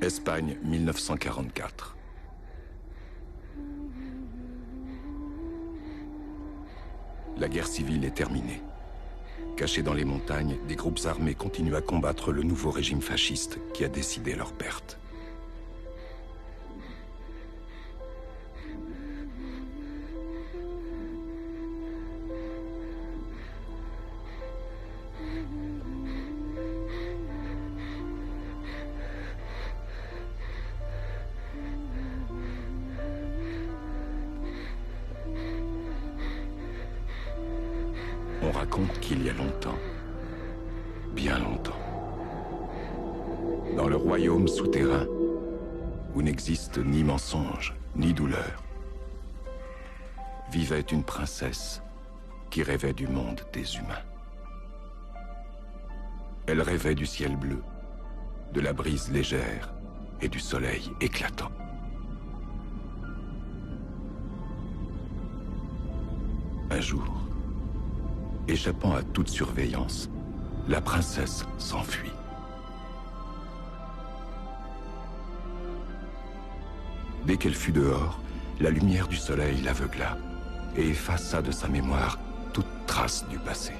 Espagne, 1944. La guerre civile est terminée. Cachés dans les montagnes, des groupes armés continuent à combattre le nouveau régime fasciste qui a décidé leur perte. On raconte qu'il y a longtemps, bien longtemps, dans le royaume souterrain, où n'existe ni mensonge, ni douleur, vivait une princesse qui rêvait du monde des humains. Elle rêvait du ciel bleu, de la brise légère et du soleil éclatant. Un jour, échappant à toute surveillance, la princesse s'enfuit. Dès qu'elle fut dehors, la lumière du soleil l'aveugla et effaça de sa mémoire toute trace du passé.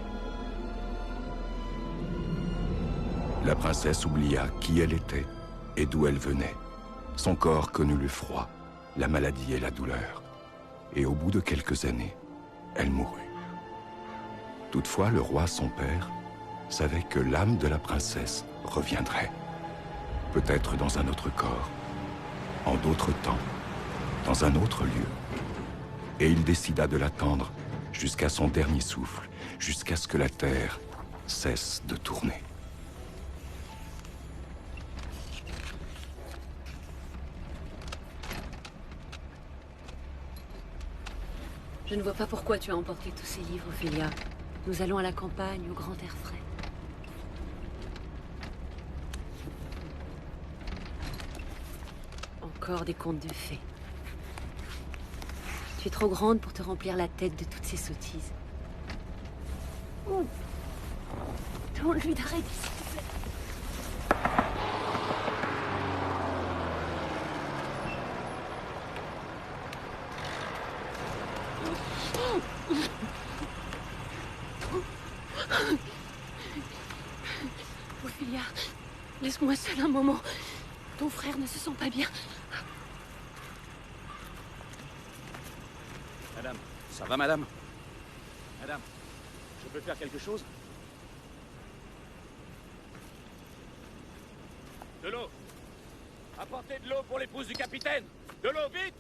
La princesse oublia qui elle était et d'où elle venait. Son corps connut le froid, la maladie et la douleur. Et au bout de quelques années, elle mourut. Toutefois, le roi, son père, savait que l'âme de la princesse reviendrait. Peut-être dans un autre corps, en d'autres temps, dans un autre lieu. Et il décida de l'attendre jusqu'à son dernier souffle, jusqu'à ce que la terre cesse de tourner. Je ne vois pas pourquoi tu as emporté tous ces livres, Ophélia. Nous allons à la campagne, au grand air frais. Encore des contes de fées. Tu es trop grande pour te remplir la tête de toutes ces sottises. Oh. Demande-lui d'arrêter, s'il te plaît. Ophélia, laisse-moi seule un moment. Ton frère ne se sent pas bien. Madame, ça va, madame? Madame, je peux faire quelque chose? De l'eau! Apportez de l'eau pour l'épouse du capitaine! De l'eau, vite!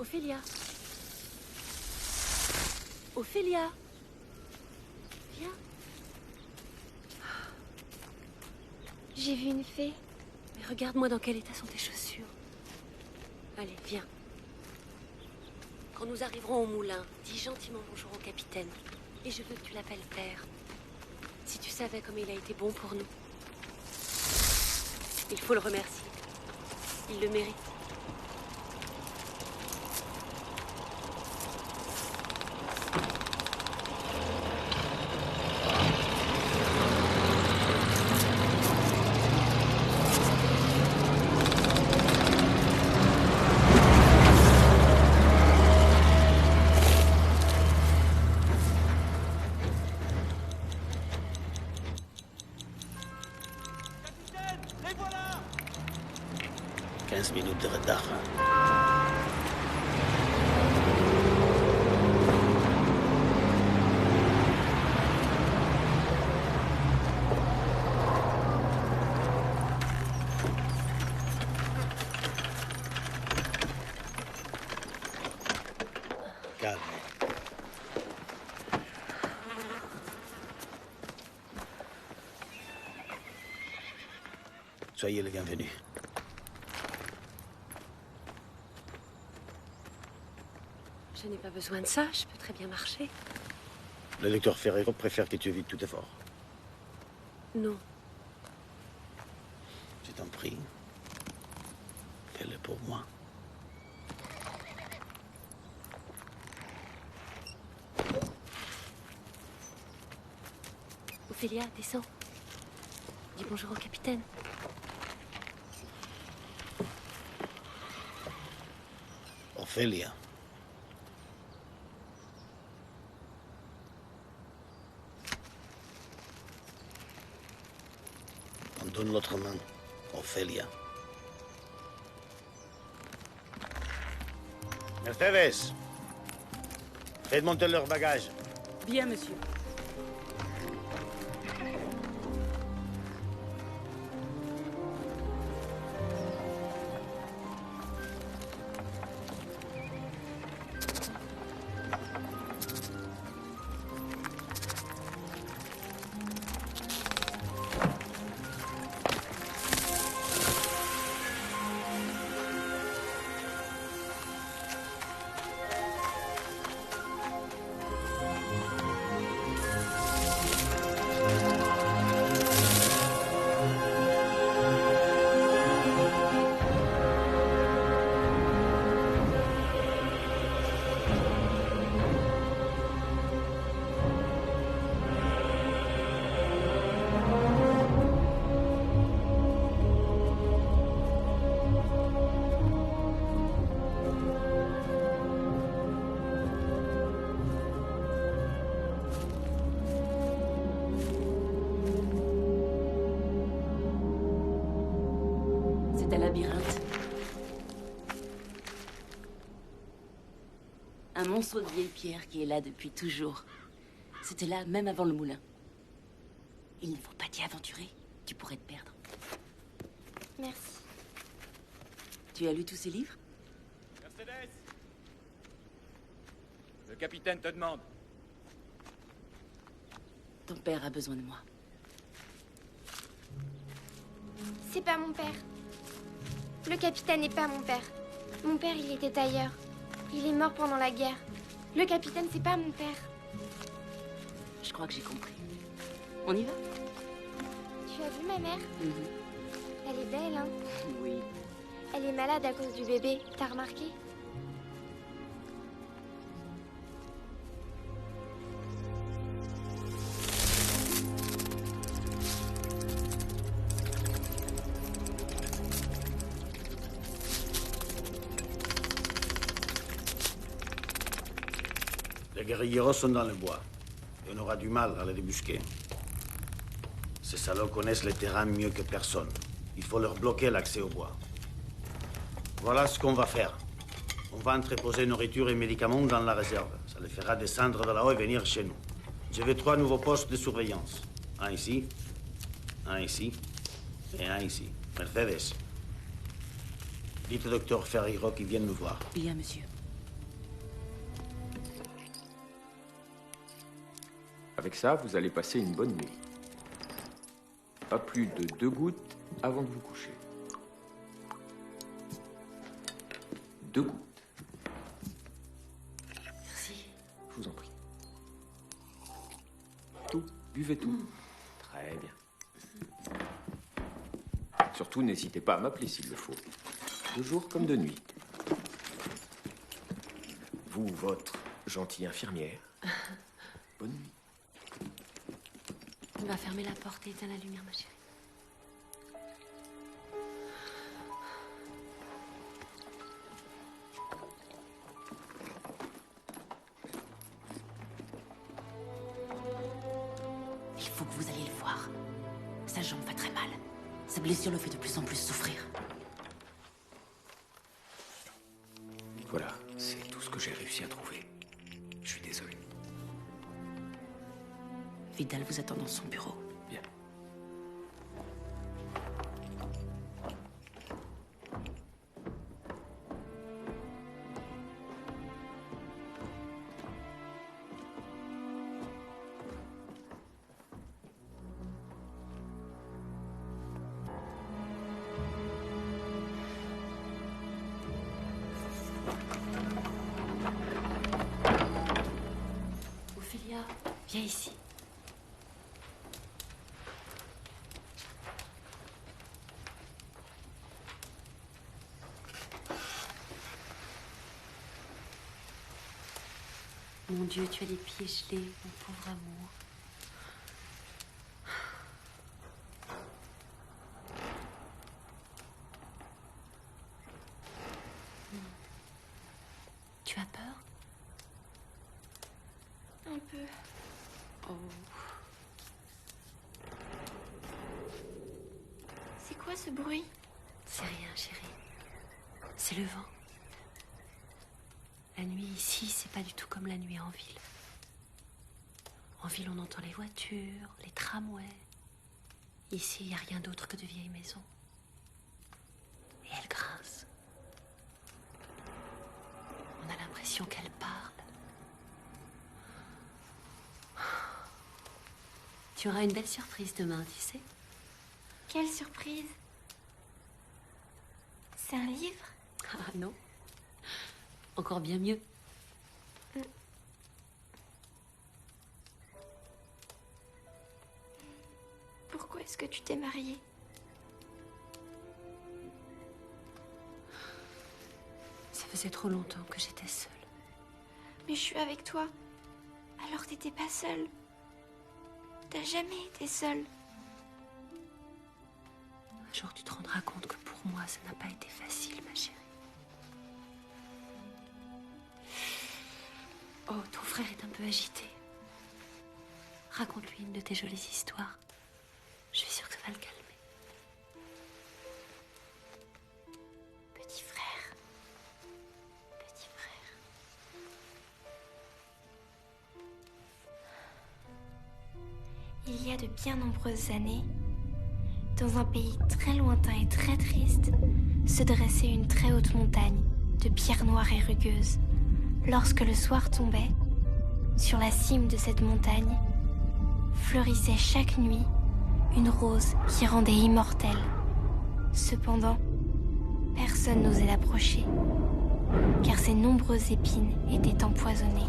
Ophélia. Ophélia. Viens. J'ai vu une fée. Mais regarde-moi dans quel état sont tes chaussures. Allez, viens. Quand nous arriverons au moulin, dis gentiment bonjour au capitaine. Et je veux que tu l'appelles père. Si tu savais comme il a été bon pour nous. Il faut le remercier. Il le mérite. Les voilà! 15 minutes de retard. Calme. Soyez les bienvenus. Je n'ai pas besoin de ça, je peux très bien marcher. Le docteur Ferrero préfère que tu évites tout effort. Non. Je t'en prie. Fais-le pour moi. Ophélia, descends. Dis bonjour au capitaine. Ophélia. On donne l'autre main. Ophélia. Mercedes. Faites monter leur bagage. Bien, monsieur. C'est un labyrinthe. Un monceau de vieilles pierres qui est là depuis toujours. C'était là même avant le moulin. Il ne faut pas t'y aventurer. Tu pourrais te perdre. Merci. Tu as lu tous ces livres? Mercedes! Le capitaine te demande. Ton père a besoin de moi. C'est pas mon père. Le capitaine n'est pas mon père. Mon père, il était ailleurs. Il est mort pendant la guerre. Le capitaine, c'est pas mon père. Je crois que j'ai compris. On y va? Tu as vu ma mère? Mhm. Elle est belle, hein? Oui. Elle est malade à cause du bébé. T'as remarqué? Les guerrilleros sont dans le bois. Et on aura du mal à les débusquer. Ces salauds connaissent les terrains mieux que personne. Il faut leur bloquer l'accès au bois. Voilà ce qu'on va faire. On va entreposer nourriture et médicaments dans la réserve. Ça les fera descendre de là-haut et venir chez nous. Je veux 3 nouveaux postes de surveillance. Un ici, et un ici. Mercedes. Dites au docteur Ferreiro qu'il vienne nous voir. Bien, monsieur. Avec ça, vous allez passer une bonne nuit. Pas plus de 2 gouttes avant de vous coucher. 2 gouttes. Merci. Je vous en prie. Tout. Buvez tout. Très bien. Surtout, n'hésitez pas à m'appeler s'il le faut. De jour comme de nuit. Vous, votre gentille infirmière. Bonne nuit. On va fermer la porte et éteindre la lumière, ma chérie. Il faut que vous alliez le voir. Sa jambe va très mal. Sa blessure le fait de plus en plus souffrir. Voilà, c'est tout ce que j'ai réussi à trouver. Je suis désolé. Vidal vous attend dans son bureau. Bien. Viens ici. Mon Dieu, tu as les pieds gelés, mon pauvre amour. Tu as peur? Un peu. Oh. C'est quoi ce bruit? C'est rien, chérie. C'est le vent. La nuit ici, c'est pas du tout comme la nuit en ville. En ville, on entend les voitures, les tramways. Ici, il n'y a rien d'autre que de vieilles maisons. Et elles grincent. On a l'impression qu'elles parlent. Tu auras une belle surprise demain, tu sais. Quelle surprise! C'est un livre? Ah non. Encore bien mieux. Pourquoi est-ce que tu t'es mariée? Ça faisait trop longtemps que j'étais seule. Mais je suis avec toi. Alors t'étais pas seule. T'as jamais été seule. Un jour, tu te rendras compte que pour moi, ça n'a pas été facile, ma chérie. Oh, ton frère est un peu agité. Raconte-lui une de tes jolies histoires. Je suis sûre que ça va le calmer. Petit frère. Petit frère. Il y a de bien nombreuses années, dans un pays très lointain et très triste, se dressait une très haute montagne de pierres noires et rugueuses. Lorsque le soir tombait, sur la cime de cette montagne, fleurissait chaque nuit une rose qui rendait immortelle. Cependant, personne n'osait l'approcher, car ses nombreuses épines étaient empoisonnées.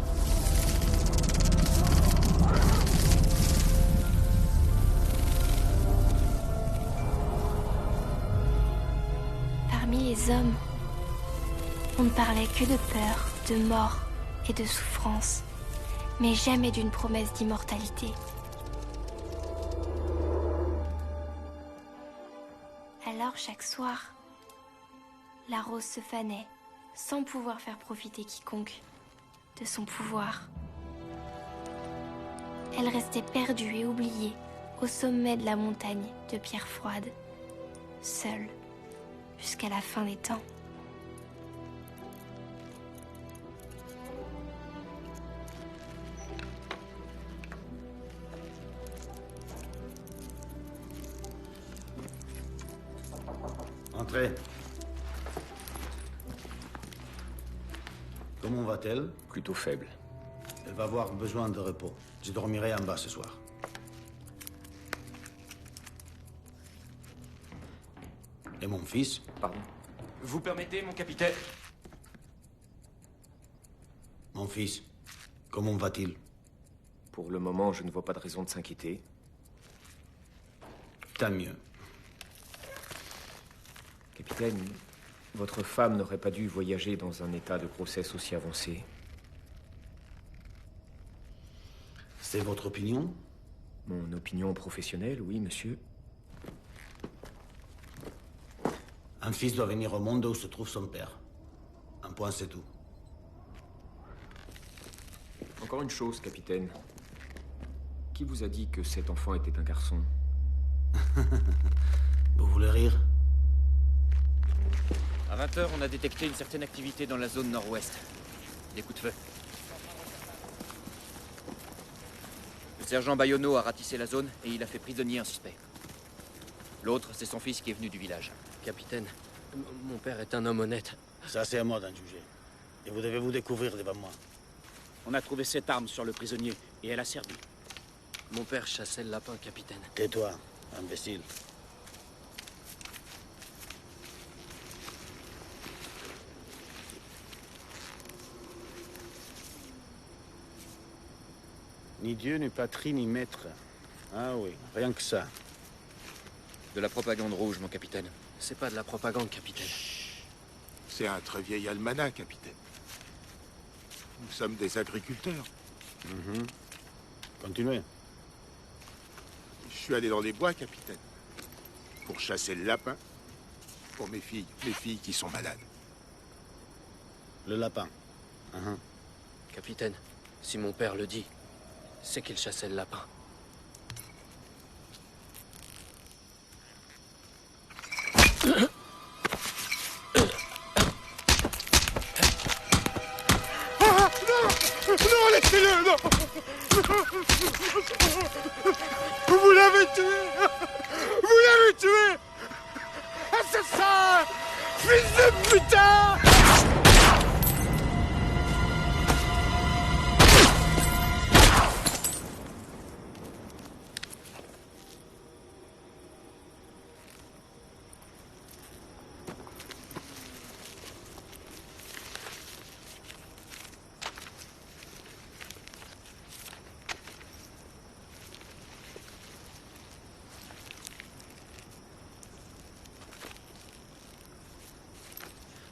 Parmi les hommes, on ne parlait que de peur, de mort et de souffrance, mais jamais d'une promesse d'immortalité. Alors chaque soir, la rose se fanait, sans pouvoir faire profiter quiconque de son pouvoir. Elle restait perdue et oubliée au sommet de la montagne de pierres froides, seule, jusqu'à la fin des temps. Entrez. Comment va-t-elle? Plutôt faible. Elle va avoir besoin de repos. Je dormirai en bas ce soir. Et mon fils? Pardon. Vous permettez, mon capitaine? Mon fils, comment va-t-il? Pour le moment, je ne vois pas de raison de s'inquiéter. Tant mieux. Capitaine, votre femme n'aurait pas dû voyager dans un état de grossesse aussi avancé. C'est votre opinion? Mon opinion professionnelle, oui, monsieur. Un fils doit venir au monde où se trouve son père. Un point, c'est tout. Encore une chose, capitaine. Qui vous a dit que cet enfant était un garçon? Vous voulez rire? À 20h, on a détecté une certaine activité dans la zone nord-ouest. Des coups de feu. Le sergent Bayonneau a ratissé la zone et il a fait prisonnier un suspect. L'autre, c'est son fils qui est venu du village. Capitaine, mon père est un homme honnête. Ça, c'est à moi d'en juger. Et vous devez vous découvrir devant moi. On a trouvé cette arme sur le prisonnier et elle a servi. Mon père chassait le lapin, capitaine. Tais-toi, imbécile. Ni Dieu, ni patrie, ni maître. Ah oui, rien que ça. De la propagande rouge, mon capitaine. C'est pas de la propagande, capitaine. C'est un très vieil almanach, capitaine. Nous sommes des agriculteurs. Continuez. Je suis allé dans les bois, capitaine. Pour chasser le lapin. Pour mes filles qui sont malades. Le lapin. Capitaine, si mon père le dit, c'est qu'il chassait le lapin. Non, laissez-le, non. Vous l'avez tué. Vous l'avez tué. Assassin. Fils de putain.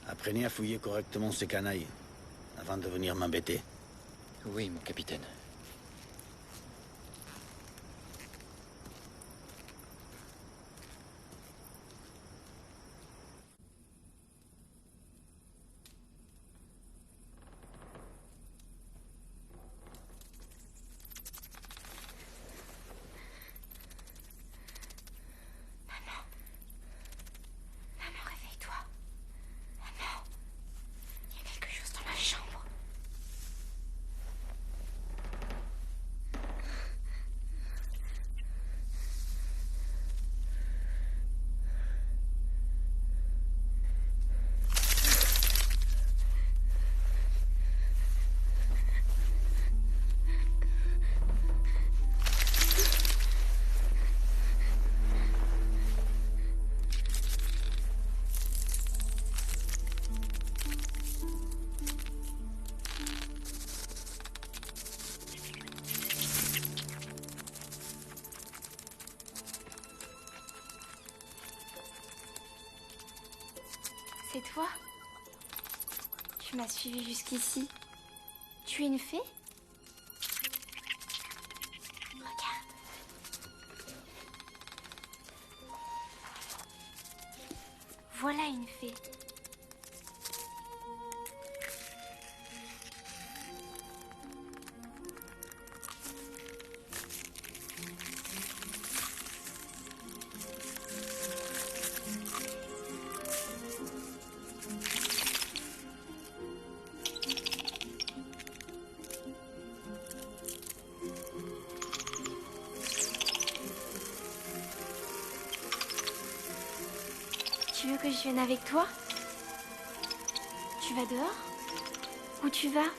Apprenez à fouiller correctement ces canailles, avant de venir m'embêter. Oui, mon capitaine. C'est toi? Tu m'as suivi jusqu'ici. Tu es une fée? Regarde. Voilà une fée. Tu veux que je vienne avec toi? Tu vas dehors? Où tu vas?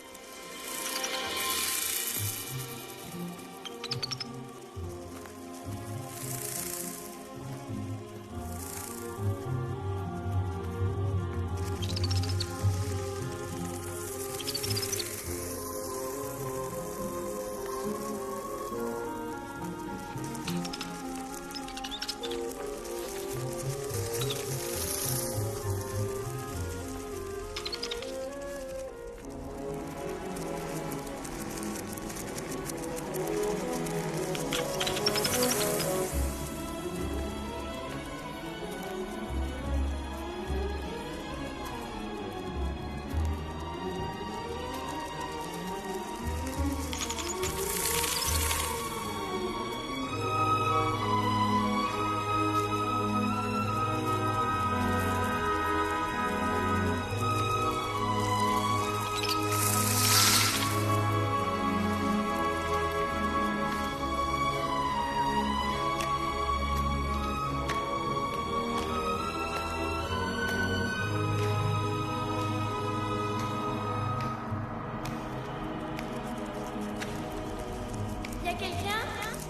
Y'a quelqu'un?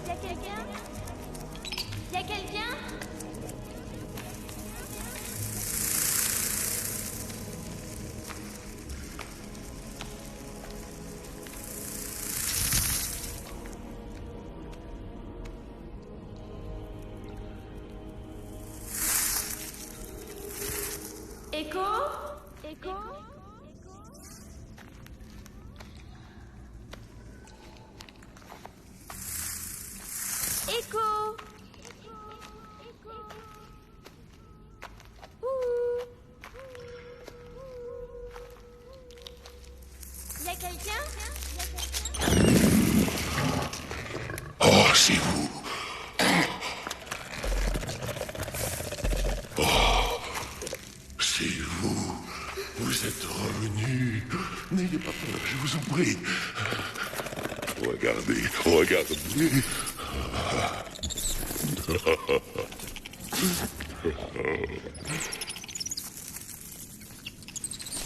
Y'a quelqu'un? Y'a quelqu'un? c'est vous. Oh, c'est vous. Vous êtes revenu. N'ayez pas peur, je vous en prie. Regardez, regardez.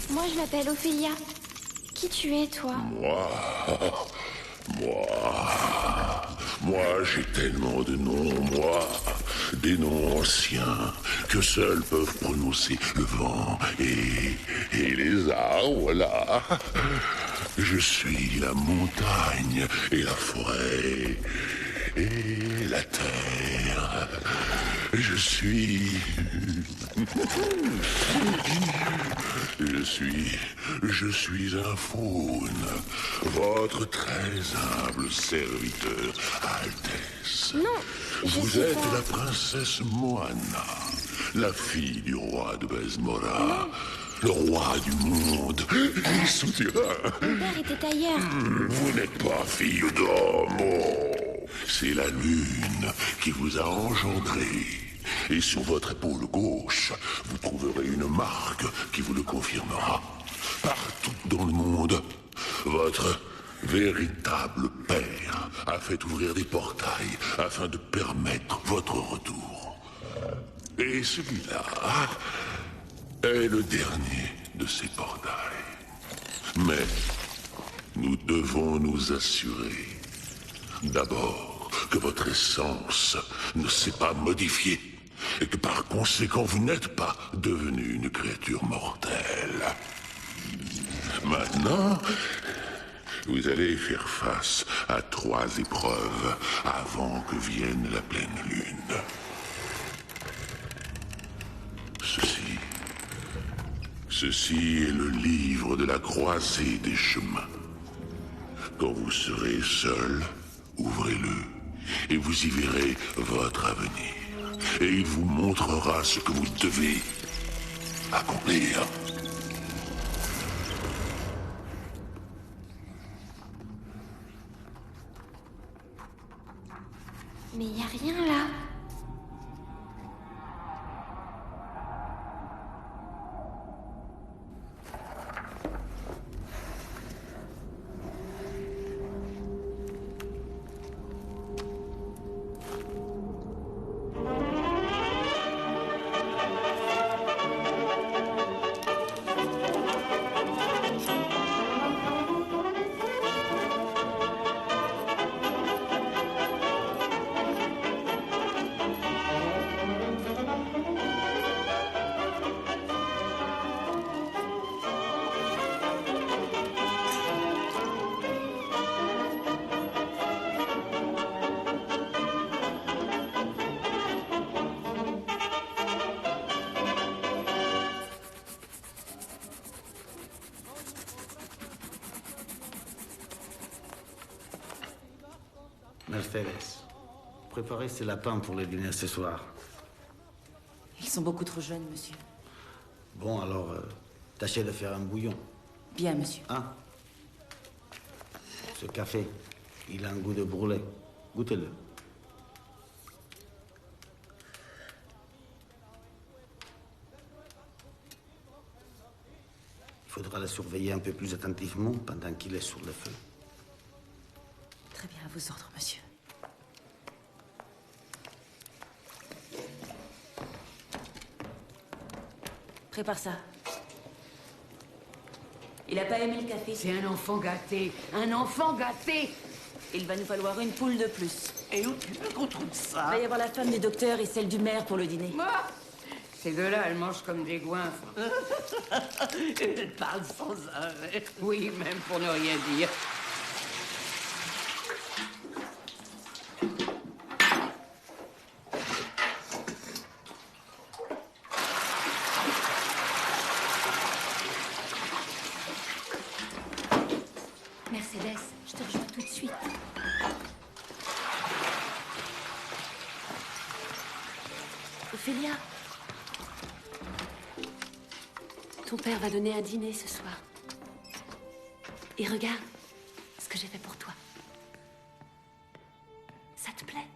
Moi, je m'appelle Ophélia. Qui tu es, toi? Moi, j'ai tellement de noms, moi. Des noms anciens que seuls peuvent prononcer le vent et les arbres, voilà. Je suis la montagne et la forêt et la terre. Je suis un faune, votre très humble serviteur, Altesse. Non, Vous êtes la princesse Moana, la fille du roi de Besmora, le roi du monde et souterrain. Mon père était ailleurs. Vous n'êtes pas fille d'homme, oh. C'est la lune qui vous a engendré. Et sur votre épaule gauche, vous trouverez une marque qui vous le confirmera. Partout dans le monde, votre véritable père a fait ouvrir des portails afin de permettre votre retour. Et celui-là est le dernier de ces portails. Mais nous devons nous assurer, d'abord, que votre essence ne s'est pas modifiée et que par conséquent vous n'êtes pas devenu une créature mortelle. Maintenant, vous allez faire face à 3 épreuves avant que vienne la pleine lune. Ceci est le livre de la croisée des chemins. Quand vous serez seul, ouvrez-le et vous y verrez votre avenir. Et il vous montrera ce que vous devez accomplir. Mais y a rien là. Mercedes, préparez ces lapins pour le dîner ce soir. Ils sont beaucoup trop jeunes, monsieur. Bon, alors, tâchez de faire un bouillon. Bien, monsieur. Hein? Ce café, il a un goût de brûlé. Goûtez-le. Il faudra le surveiller un peu plus attentivement pendant qu'il est sur le feu. Très bien, à vos ordres, monsieur. Prépare ça. Il a pas aimé le café. C'est un enfant gâté. Un enfant gâté. Il va nous falloir une poule de plus. Et où tu veux qu'on trouve ça? Il va y avoir la femme du docteur et celle du maire pour le dîner. Moi, ces deux-là, elles mangent comme des goinfres. Elles parlent sans arrêt. Oui, même pour ne rien dire. Mercedes, je te rejoins tout de suite. Ophélia, ton père va donner un dîner ce soir. Et regarde ce que j'ai fait pour toi. Ça te plaît?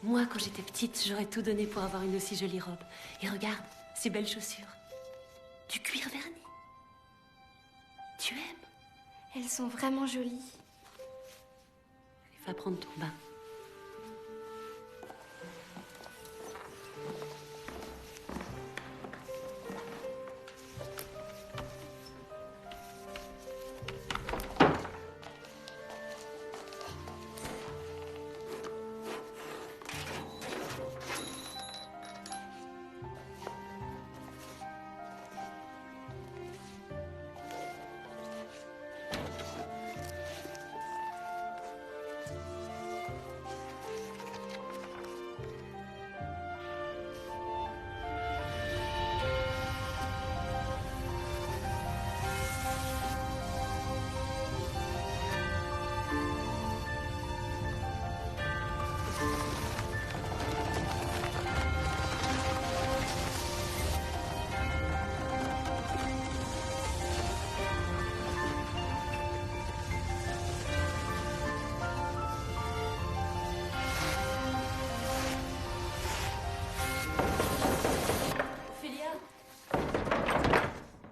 Moi, quand j'étais petite, j'aurais tout donné pour avoir une aussi jolie robe. Et regarde, ces belles chaussures. Du cuir verni. Tu aimes? Elles sont vraiment jolies. Va prendre ton bain.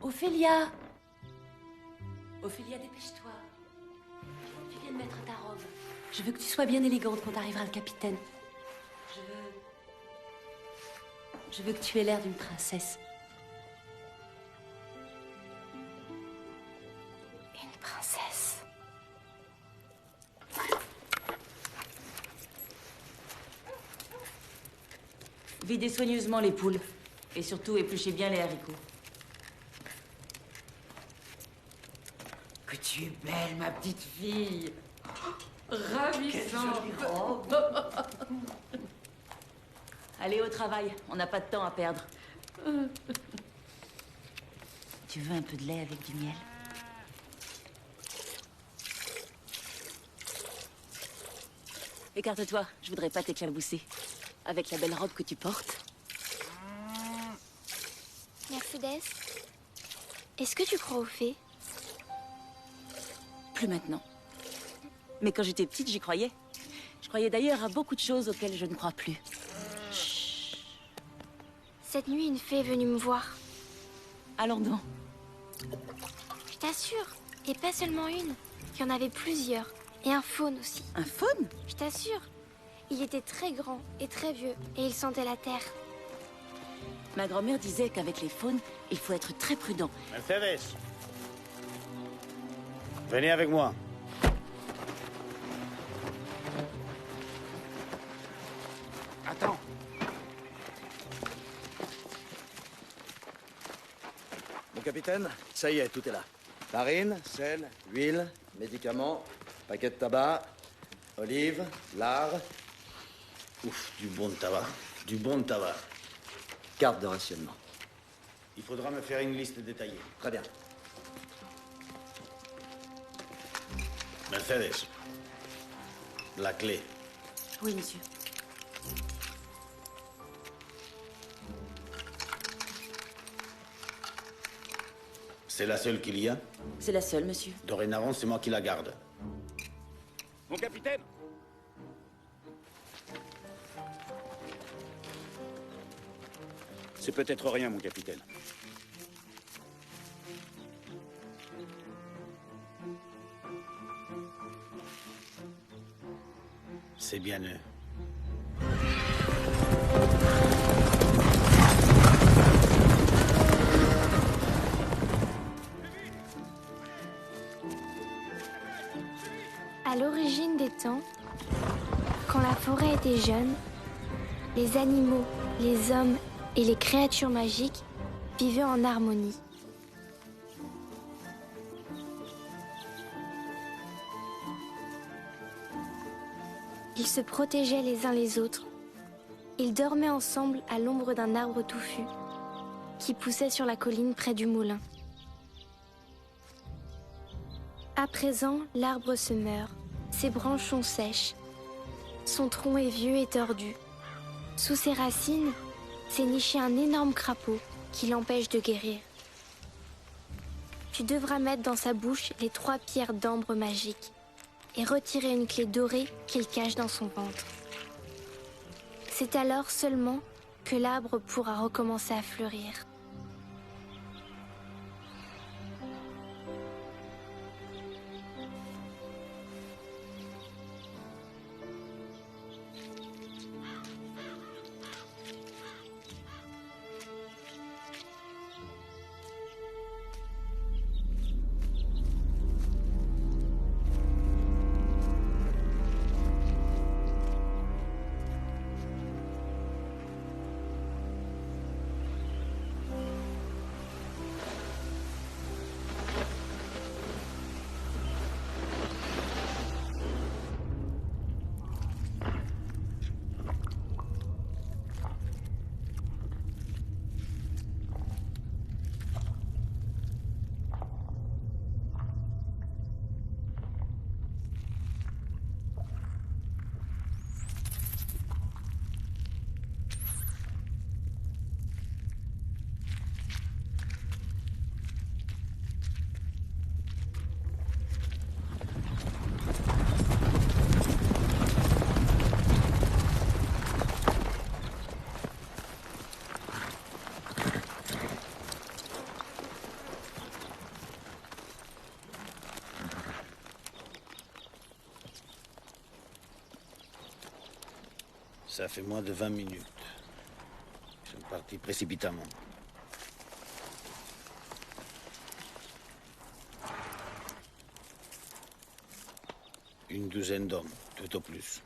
Ophélia! Ophélia, dépêche-toi. Tu viens de mettre ta robe. Je veux que tu sois bien élégante quand arrivera le capitaine. Je veux que tu aies l'air d'une princesse. Une princesse. Videz soigneusement les poules. Et surtout, épluchez bien les haricots. Que tu es belle, ma petite fille. Ravissante. Allez au travail, on n'a pas de temps à perdre. Tu veux un peu de lait avec du miel? Écarte-toi, je voudrais pas t'éclabousser. Avec la belle robe que tu portes. Mercedes, est-ce que tu crois aux fées? Plus maintenant. Mais quand j'étais petite, j'y croyais. Je croyais d'ailleurs à beaucoup de choses auxquelles je ne crois plus. Cette nuit, une fée est venue me voir. Allons donc. Je t'assure. Et pas seulement une. Il y en avait plusieurs. Et un faune aussi. Un faune? Je t'assure. Il était très grand et très vieux. Et il sentait la terre. Ma grand-mère disait qu'avec les faunes, il faut être très prudent. Mercedes. Venez avec moi. Attends. Mon capitaine, ça y est, tout est là. Farine, sel, huile, médicaments, paquet de tabac, olives, lard. Ouf, du bon tabac. Du bon tabac. Carte de rationnement. Il faudra me faire une liste détaillée. Très bien. Mercedes. La clé. Oui, monsieur. C'est la seule qu'il y a? C'est la seule, monsieur. Dorénavant, c'est moi qui la garde. Mon capitaine! C'est peut-être rien, mon capitaine. C'est bien eux. À l'origine des temps, quand la forêt était jeune, les animaux, les hommes et les créatures magiques vivaient en harmonie. Ils se protégeaient les uns les autres. Ils dormaient ensemble à l'ombre d'un arbre touffu qui poussait sur la colline près du moulin. À présent, l'arbre se meurt, ses branches sont sèches, son tronc est vieux et tordu. Sous ses racines, s'est niché un énorme crapaud qui l'empêche de guérir. Tu devras mettre dans sa bouche les 3 pierres d'ambre magiques. et retirer une clé dorée qu'il cache dans son ventre. C'est alors seulement que l'arbre pourra recommencer à fleurir. Ça fait moins de 20 minutes. Ils sont partis précipitamment. Une douzaine d'hommes, tout au plus.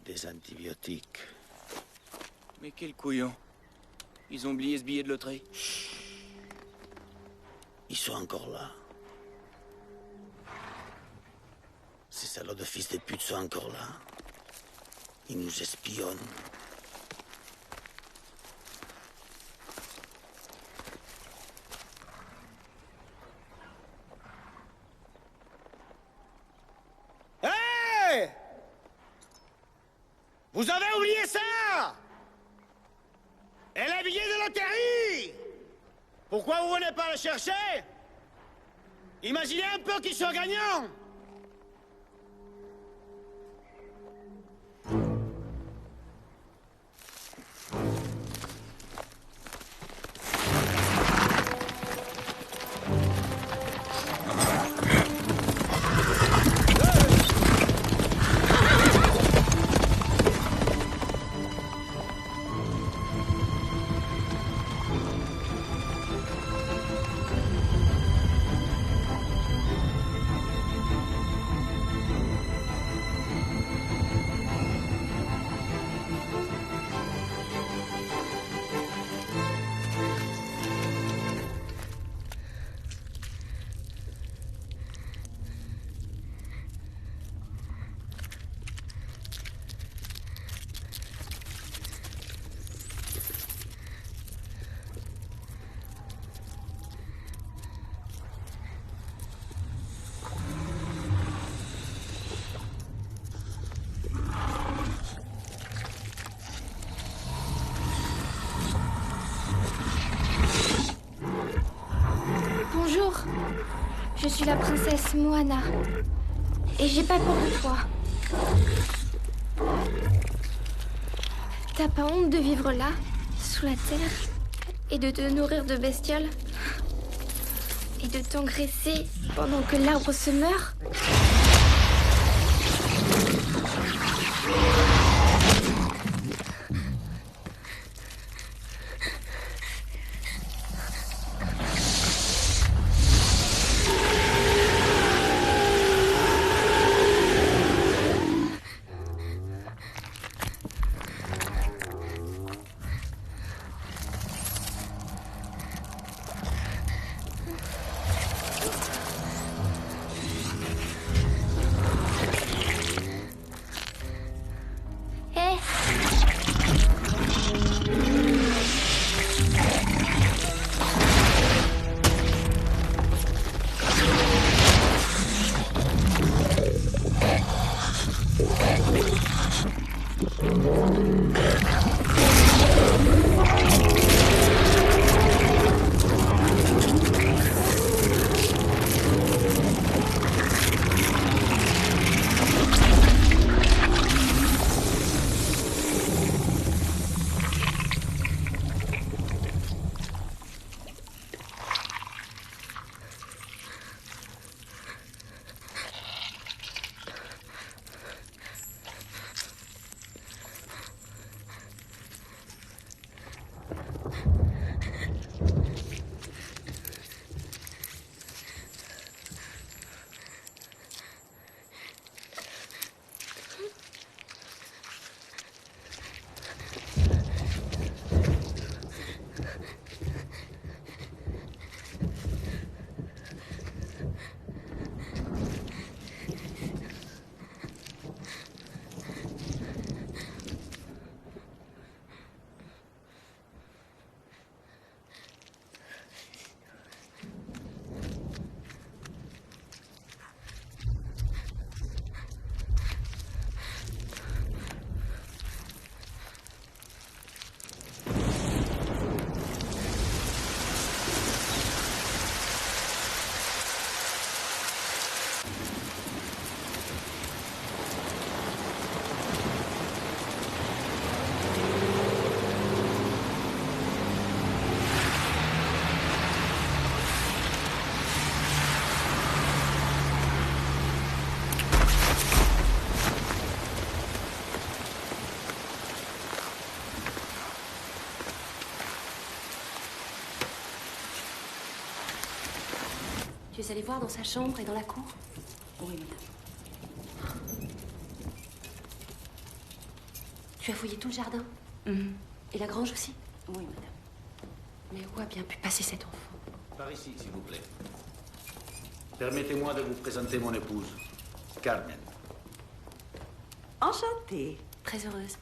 Des antibiotiques. Mais quel couillon. Ils ont oublié ce billet de loterie. Ils sont encore là. Ces salauds de fils de pute sont encore là. Ils nous espionnent. Hey! Vous avez oublié ça! Et les billets de loterie! Pourquoi vous venez pas le chercher? Imaginez un peu qu'ils soient gagnants! Bonjour, je suis la princesse Moana. Et j'ai pas peur de toi. T'as pas honte de vivre là, sous la terre, et de te nourrir de bestioles? Et de t'engraisser pendant que l'arbre se meurt? Tu es allé voir dans sa chambre et dans la cour? Oui, madame. Tu as fouillé tout le jardin? Et la grange aussi? Oui, madame. Mais où a bien pu passer cet enfant? Par ici, s'il vous plaît. Permettez-moi de vous présenter mon épouse, Carmen. Enchantée. Très heureuse.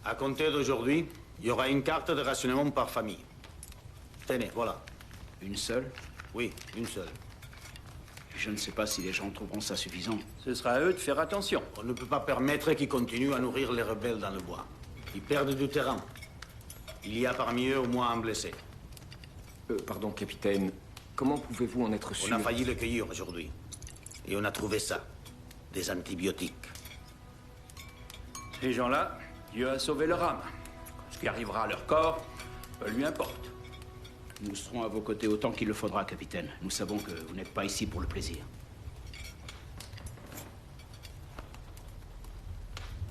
À compter d'aujourd'hui, il y aura une carte de rationnement par famille. Tenez, voilà. Une seule? Oui, une seule. Je ne sais pas si les gens trouveront ça suffisant. Ce sera à eux de faire attention. On ne peut pas permettre qu'ils continuent à nourrir les rebelles dans le bois. Ils perdent du terrain. Il y a parmi eux au moins un blessé. Pardon, capitaine. Comment pouvez-vous en être sûr? On a failli le cueillir aujourd'hui. Et on a trouvé ça. Des antibiotiques. Ces gens-là, Dieu a sauvé leur âme. Ce qui arrivera à leur corps, peu lui importe. Nous serons à vos côtés autant qu'il le faudra, capitaine. Nous savons que vous n'êtes pas ici pour le plaisir.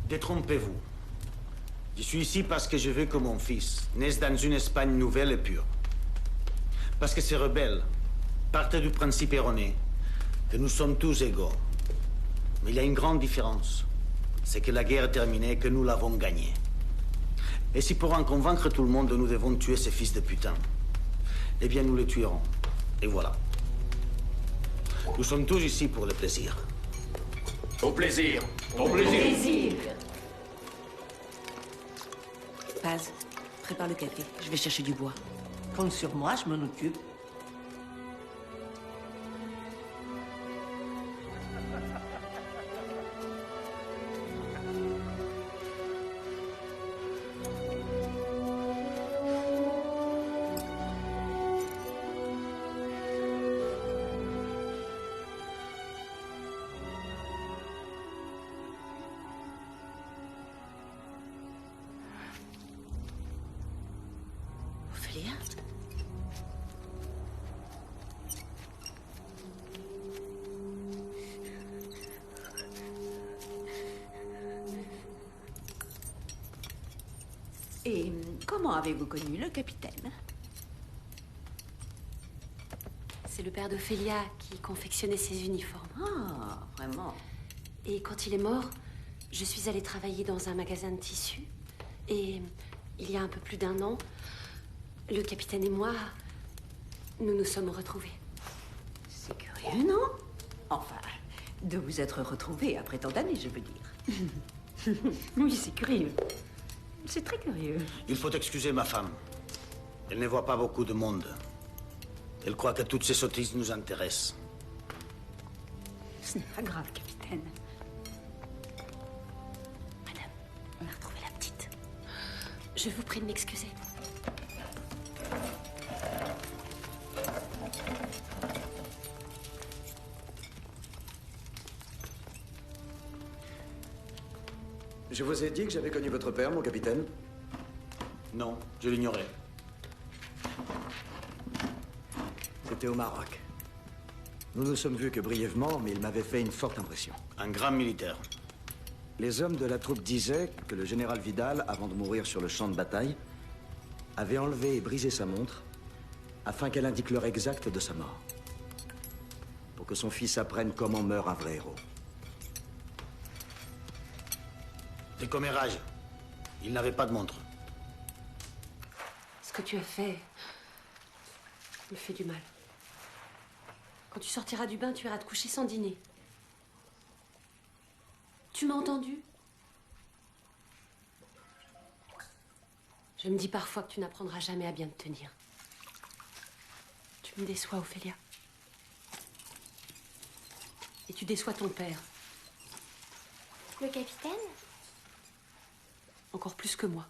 Détrompez-vous. Je suis ici parce que je veux que mon fils naisse dans une Espagne nouvelle et pure. Parce que ces rebelles partent du principe erroné que nous sommes tous égaux. Mais il y a une grande différence. C'est que la guerre est terminée et que nous l'avons gagnée. Et si pour en convaincre tout le monde, nous devons tuer ces fils de putain, eh bien nous les tuerons. Et voilà. Nous sommes tous ici pour le plaisir. Au plaisir. Au plaisir. Paz, prépare le café. Je vais chercher du bois. Compte sur moi, je m'en occupe. Ophélia? Et comment avez-vous connu le capitaine? C'est le père d'Ophélia qui confectionnait ses uniformes. Ah, vraiment? Et quand il est mort, je suis allée travailler dans un magasin de tissus. Et il y a un peu plus d'1 an, le capitaine et moi, nous nous sommes retrouvés. C'est curieux, non? Enfin, de vous être retrouvés après tant d'années, je veux dire. Oui, c'est curieux. C'est très curieux. Il faut excuser ma femme. Elle ne voit pas beaucoup de monde. Elle croit que toutes ces sottises nous intéressent. Ce n'est pas grave, capitaine. Madame, on a retrouvé la petite. Je vous prie de m'excuser. Je vous ai dit que j'avais connu votre père, mon capitaine? Non, je l'ignorais. C'était au Maroc. Nous nous sommes vus que brièvement, mais il m'avait fait une forte impression. Un grand militaire. Les hommes de la troupe disaient que le général Vidal, avant de mourir sur le champ de bataille, avait enlevé et brisé sa montre afin qu'elle indique l'heure exacte de sa mort. Pour que son fils apprenne comment meurt un vrai héros. Des commérages. Il n'avait pas de montre. Ce que tu as fait me fait du mal. Quand tu sortiras du bain, tu iras te coucher sans dîner. Tu m'as entendu? Je me dis parfois que tu n'apprendras jamais à bien te tenir. Tu me déçois, Ophélia. Et tu déçois ton père. Le capitaine? Encore plus que moi.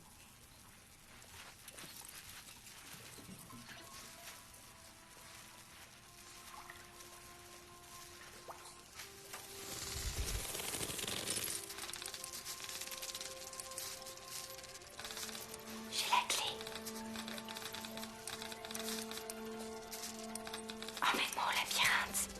J'ai la clé. Emmène-moi au labyrinthe.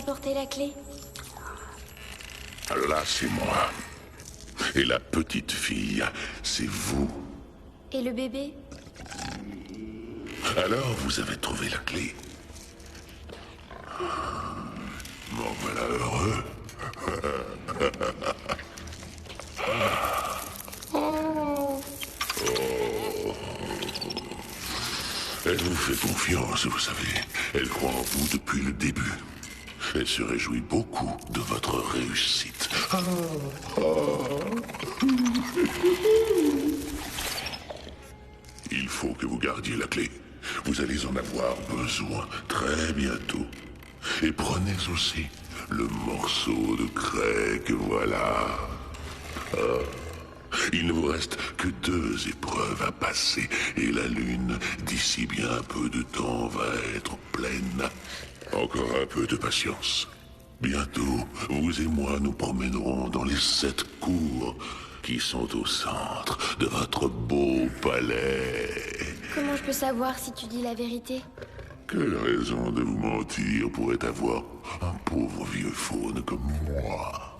apporté la clé? Là, c'est moi. Et la petite fille, c'est vous. Et le bébé? Alors, vous avez trouvé la clé. M'en voilà heureux. Elle vous fait confiance, vous savez. Elle croit en vous depuis le début. Elle se réjouit beaucoup de votre réussite. Il faut que vous gardiez la clé. Vous allez en avoir besoin très bientôt. Et prenez aussi le morceau de craie que voilà. Il ne vous reste que 2 épreuves à passer et la lune, d'ici bien un peu de temps, va être pleine. Encore un peu de patience. Bientôt, vous et moi nous promènerons dans les 7 cours qui sont au centre de votre beau palais. Comment je peux savoir si tu dis la vérité? Quelle raison de vous mentir pourrait avoir un pauvre vieux faune comme moi?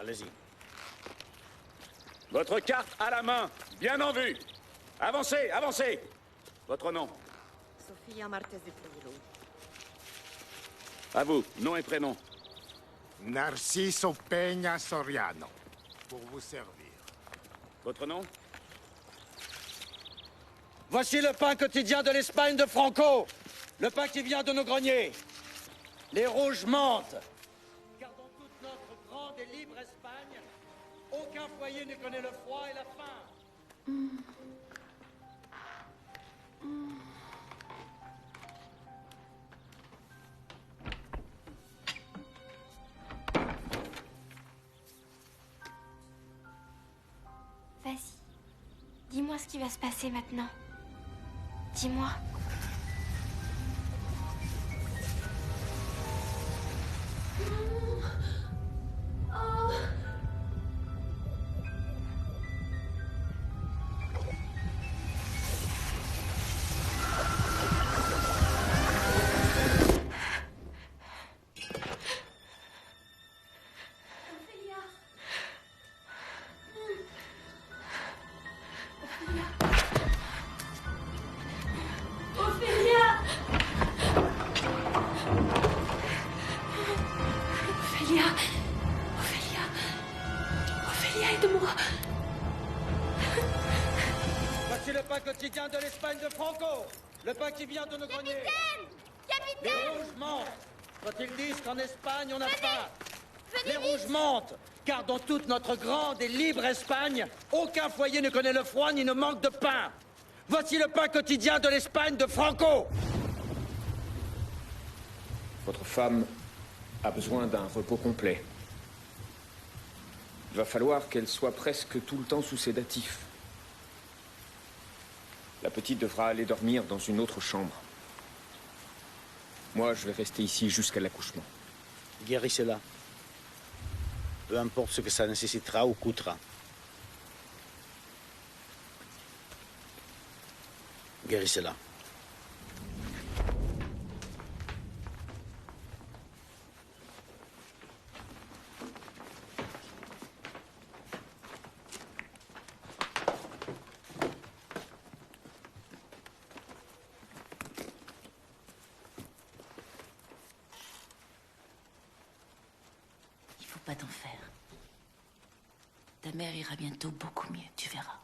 Allez-y. Votre carte à la main, bien en vue. Avancez, avancez. Votre nom? Sofia Martes de Trujillo. À vous, nom et prénom. Narciso Peña Soriano, pour vous servir. Votre nom? Voici le pain quotidien de l'Espagne de Franco. Le pain qui vient de nos greniers. Les rouges mentent. Car dans toute notre grande et libre Espagne, aucun foyer ne connaît le froid et la faim. Vas-y. Dis-moi ce qui va se passer maintenant. Dis-moi. Voici le pain quotidien de l'Espagne de Franco. Le pain qui vient de nos greniers. Capitaine! Les rouges mentent. Quand ils disent qu'en Espagne on a faim. Les rouges mentent. Car dans toute notre grande et libre Espagne, aucun foyer ne connaît le froid ni ne manque de pain. Voici le pain quotidien de l'Espagne de Franco. Votre femme a besoin d'un repos complet. Il va falloir qu'elle soit presque tout le temps sous sédatif. La petite devra aller dormir dans une autre chambre. Moi, je vais rester ici jusqu'à l'accouchement. Guérissez-la. Peu importe ce que ça nécessitera ou coûtera. Guérissez-la. Pas t'en faire. Ta mère ira bientôt beaucoup mieux, tu verras.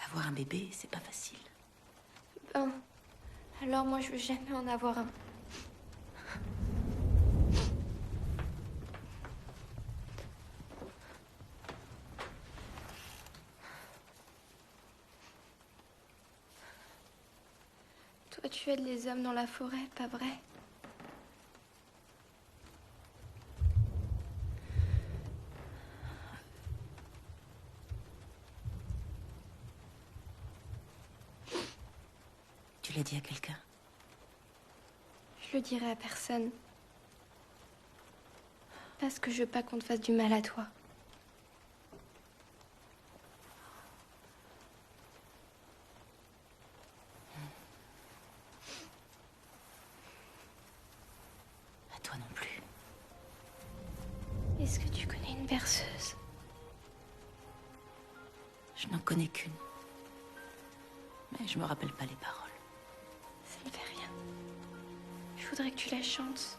Avoir un bébé, c'est pas facile. Ben, alors moi je veux jamais en avoir un. Toi tu aides les hommes dans la forêt, pas vrai? Tu l'as dit à quelqu'un? Je le dirai à personne. Parce que je veux pas qu'on te fasse du mal à toi. À toi non plus. Est-ce que tu connais une berceuse? Je n'en connais qu'une. Mais je me rappelle pas les paroles. Ça ne fait rien. Je voudrais que tu la chantes.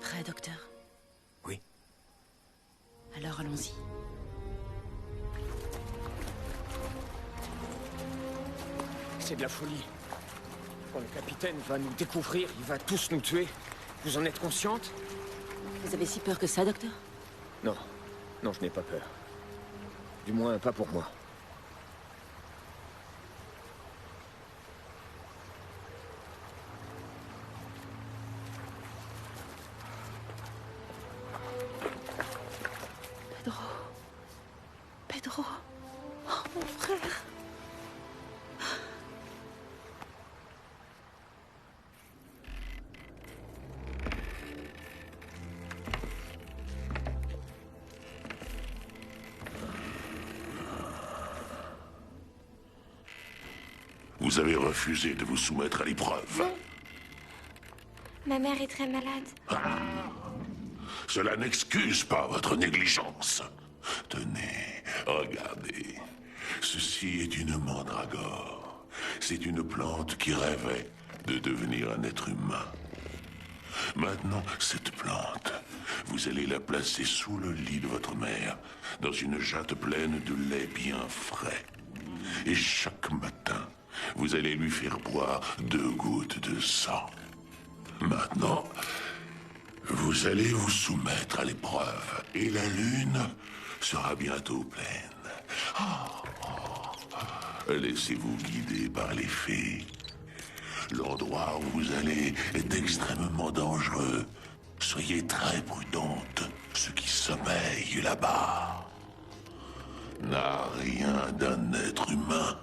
Prêt, docteur? Oui. Alors allons-y. C'est de la folie. Quand le capitaine va nous découvrir, il va tous nous tuer. Vous en êtes consciente? Vous avez si peur que ça, docteur? Non. Non, je n'ai pas peur. Du moins, pas pour moi. Pedro. Pedro. Oh, mon frère. Vous avez refusé de vous soumettre à l'épreuve. Ma mère est très malade. Cela n'excuse pas votre négligence. Tenez, regardez. Ceci est une mandragore. C'est une plante qui rêvait de devenir un être humain. Maintenant, cette plante, vous allez la placer sous le lit de votre mère, dans une jatte pleine de lait bien frais. Et chaque matin, vous allez lui faire boire 2 gouttes de sang. Maintenant, vous allez vous soumettre à l'épreuve et la lune sera bientôt pleine. Laissez-vous guider par les fées. L'endroit où vous allez est extrêmement dangereux. Soyez très prudente. Ce qui sommeille là-bas n'a rien d'un être humain.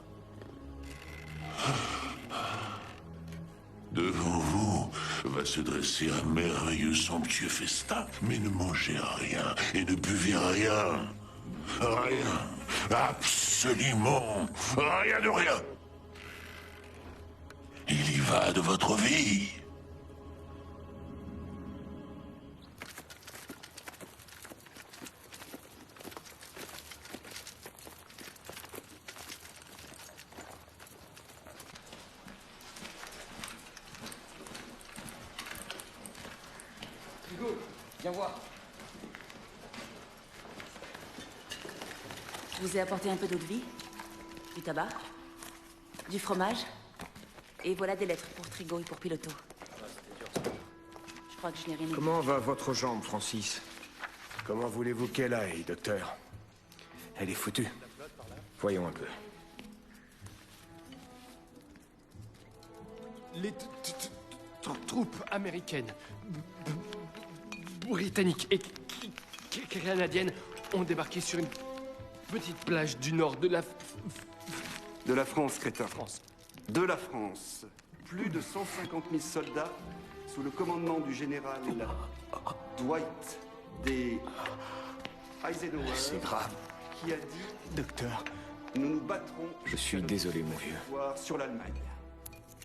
Devant vous va se dresser un merveilleux somptueux festin. Mais ne mangez rien et ne buvez rien. Rien. Absolument rien de rien. Il y va de votre vie. Hugo, viens voir. Je vous ai apporté un peu d'eau de vie, du tabac, du fromage, et voilà des lettres pour Trigo et pour Piloto. Je crois que je n'ai rien oublié. Comment va votre jambe, Francis? Comment voulez-vous qu'elle aille, docteur? Elle est foutue. Voyons un peu. Les troupes américaines, britanniques et canadiennes ont débarqué sur une petite plage du nord de la... De la France, crétin. France. De la France. Plus de 150 000 soldats sous le commandement du général Dwight D. Eisenhower. C'est grave. qui a dit Docteur, nous nous battrons je suis désolé, mon vieux. sur l'Allemagne.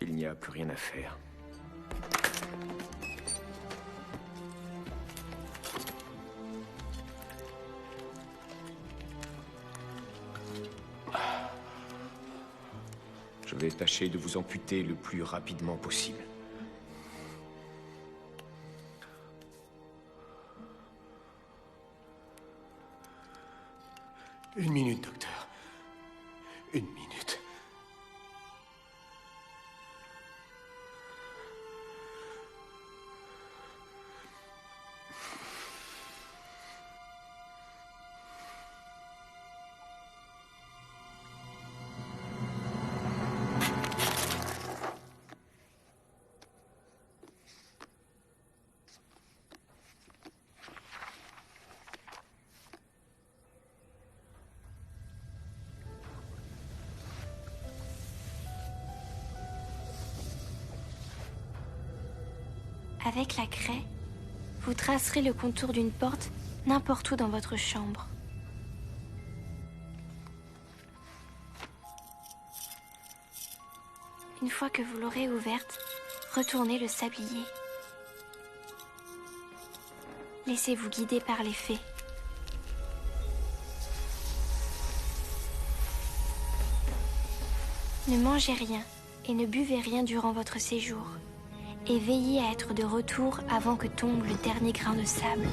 Il n'y a plus rien à faire. Je vais tâcher de vous amputer le plus rapidement possible. Une minute, docteur. Une minute. Avec la craie, vous tracerez le contour d'une porte n'importe où dans votre chambre. Une fois que vous l'aurez ouverte, retournez le sablier. Laissez-vous guider par les fées. Ne mangez rien et ne buvez rien durant votre séjour. Et veillez à être de retour avant que tombe le dernier grain de sable.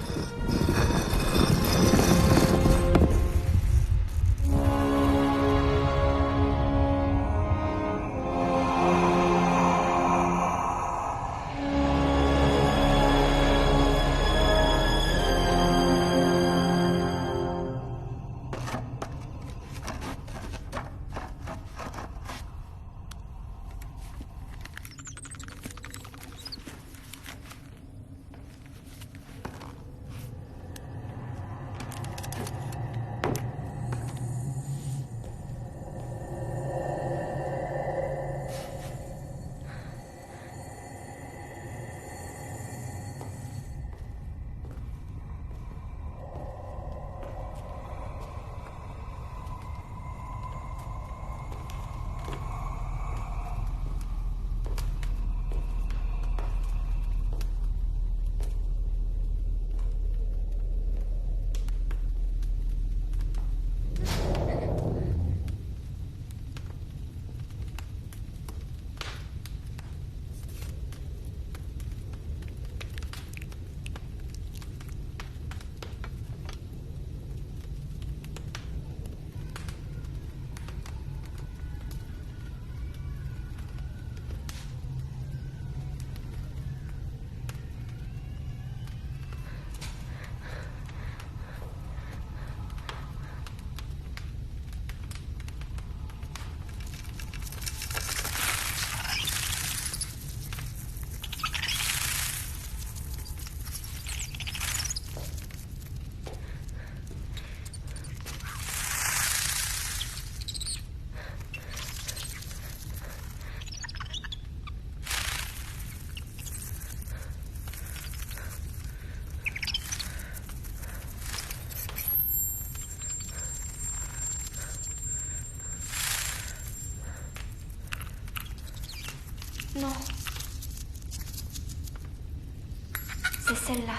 Non. C'est celle-là.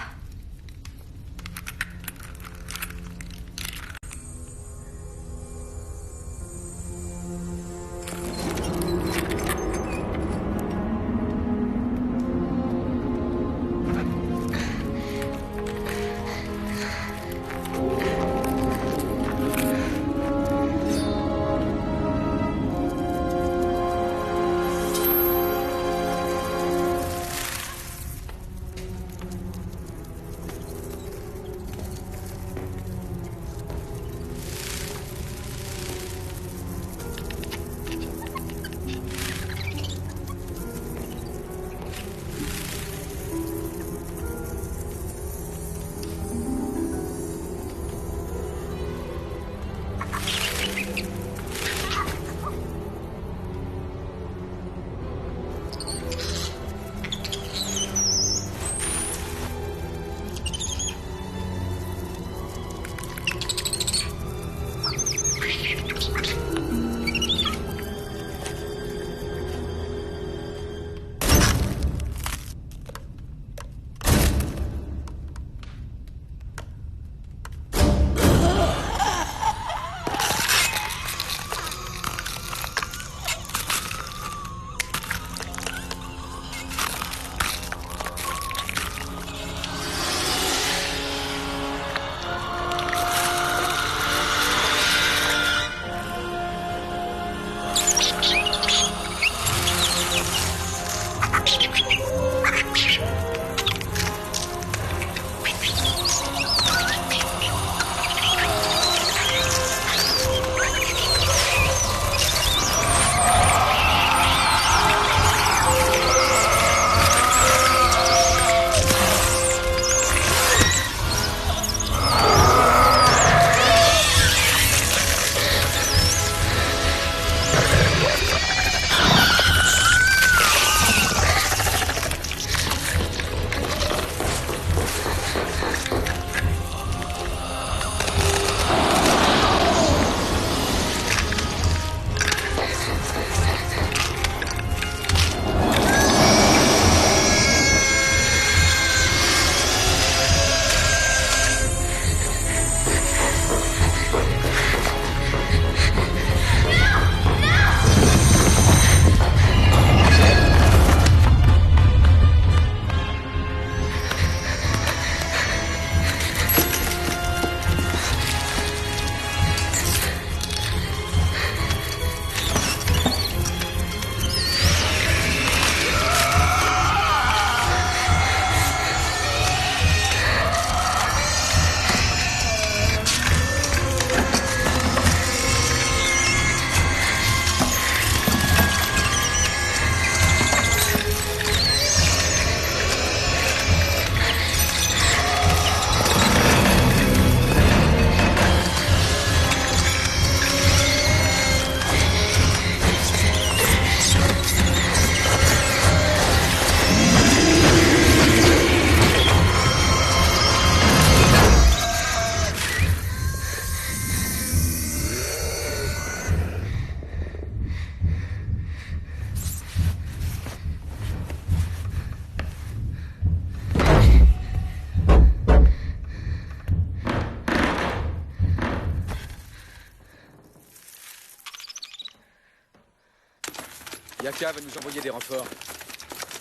Yaka va nous envoyer des renforts.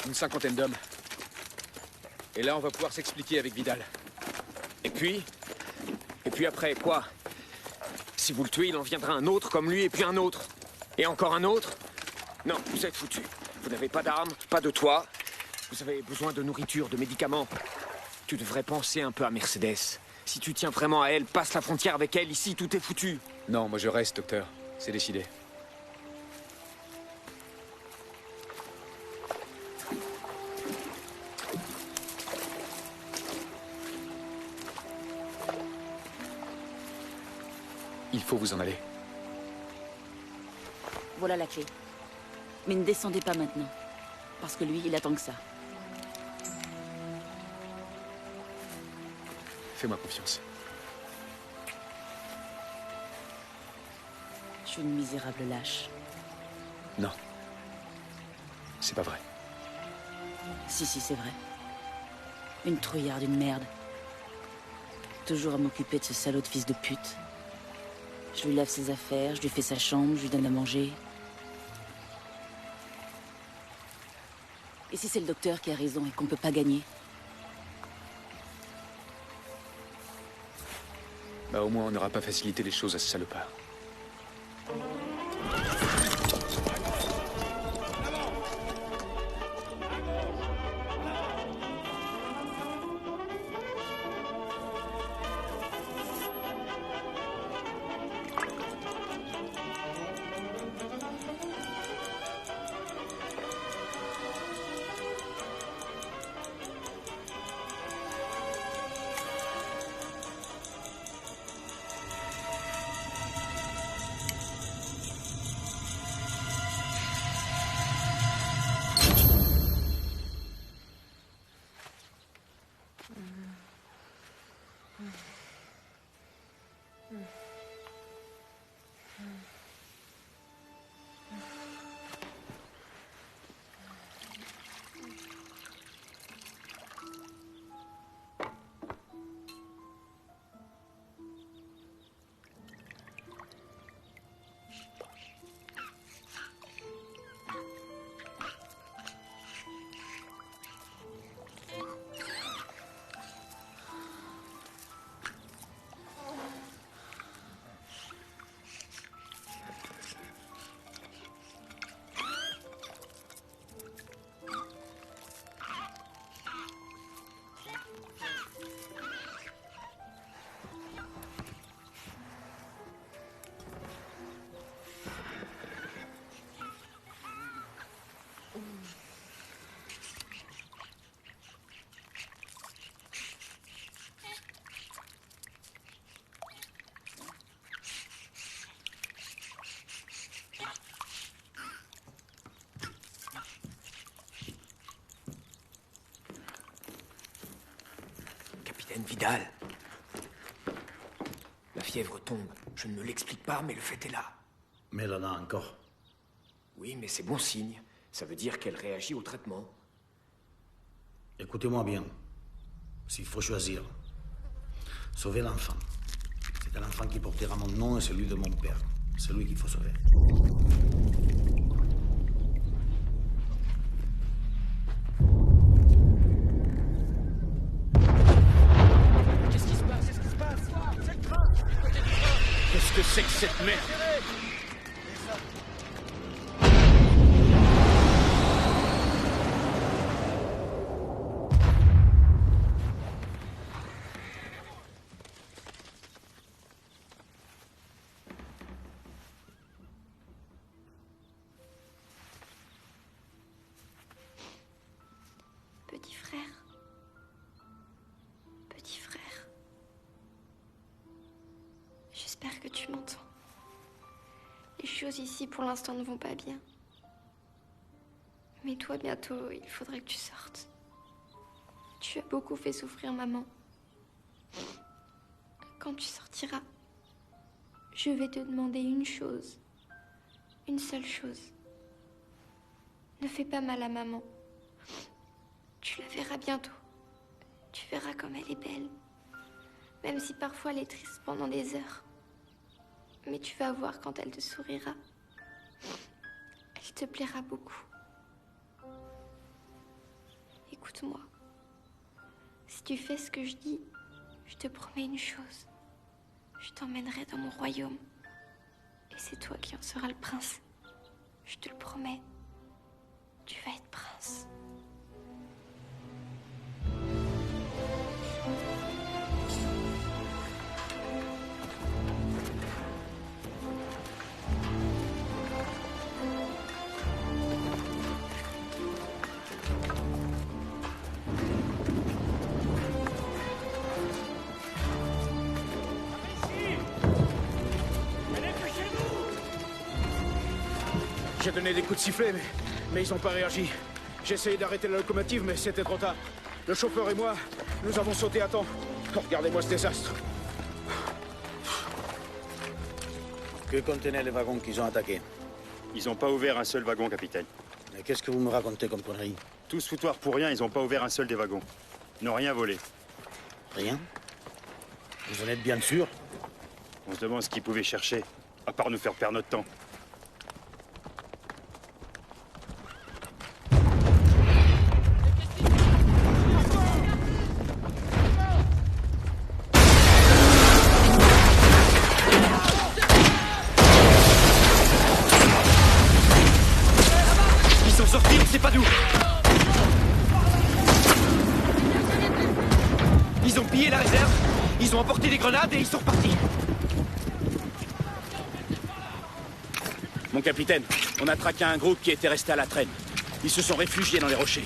Une 50aine d'hommes. Et là, on va pouvoir s'expliquer avec Vidal. Et puis après, quoi? Si vous le tuez, il en viendra un autre comme lui, et puis un autre. Et encore un autre. Non, vous êtes foutus. Vous n'avez pas d'armes, pas de toit. Vous avez besoin de nourriture, de médicaments. Tu devrais penser un peu à Mercedes. Si tu tiens vraiment à elle, passe la frontière avec elle. Ici, tout est foutu. Non, moi je reste, docteur. C'est décidé. Il faut vous en aller. Voilà la clé. Mais ne descendez pas maintenant. Parce que lui, il attend que ça. Fais-moi confiance. Je suis une misérable lâche. Non. C'est pas vrai. Si, c'est vrai. Une trouillarde, une merde. Toujours à m'occuper de ce salaud de fils de pute. Je lui lave ses affaires, je lui fais sa chambre, je lui donne à manger. Et si c'est le docteur qui a raison et qu'on peut pas gagner? Bah au moins on n'aura pas facilité les choses à ce salopard. Vidal. La fièvre tombe. Je ne me l'explique pas, mais le fait est là. Mais elle en a encore. Oui, mais c'est bon signe. Ça veut dire qu'elle réagit au traitement. Écoutez-moi bien. S'il faut choisir, sauver l'enfant. C'est un enfant qui portera mon nom et celui de mon père. C'est lui qu'il faut sauver. Qu'est-ce que c'est que cette merde? Petit frère. Petit frère. J'espère que tu m'entends. Les choses ici pour l'instant ne vont pas bien. Mais toi, bientôt, il faudrait que tu sortes. Tu as beaucoup fait souffrir maman. Quand tu sortiras, je vais te demander une chose. Une seule chose. Ne fais pas mal à maman. Tu la verras bientôt. Tu verras comme elle est belle. Même si parfois elle est triste pendant des heures. Mais tu vas voir quand elle te sourira. Elle qui te plaira beaucoup. Écoute-moi. Si tu fais ce que je dis, je te promets une chose. Je t'emmènerai dans mon royaume. Et c'est toi qui en seras le prince. Je te le promets. Tu vas être prince. J'ai donné des coups de sifflet, mais ils n'ont pas réagi. J'ai essayé d'arrêter la locomotive, mais c'était trop tard. Le chauffeur et moi, nous avons sauté à temps. Regardez-moi ce désastre. Que contenaient les wagons qu'ils ont attaqués? Ils n'ont pas ouvert un seul wagon, capitaine. Mais qu'est-ce que vous me racontez comme connerie? Tous foutoirs pour rien, ils n'ont pas ouvert un seul des wagons. Ils n'ont rien volé. Rien? Vous en êtes bien sûr? On se demande ce qu'ils pouvaient chercher, à part nous faire perdre notre temps. Ils ont emporté des grenades et ils sont repartis. Mon capitaine, on a traqué un groupe qui était resté à la traîne. Ils se sont réfugiés dans les rochers.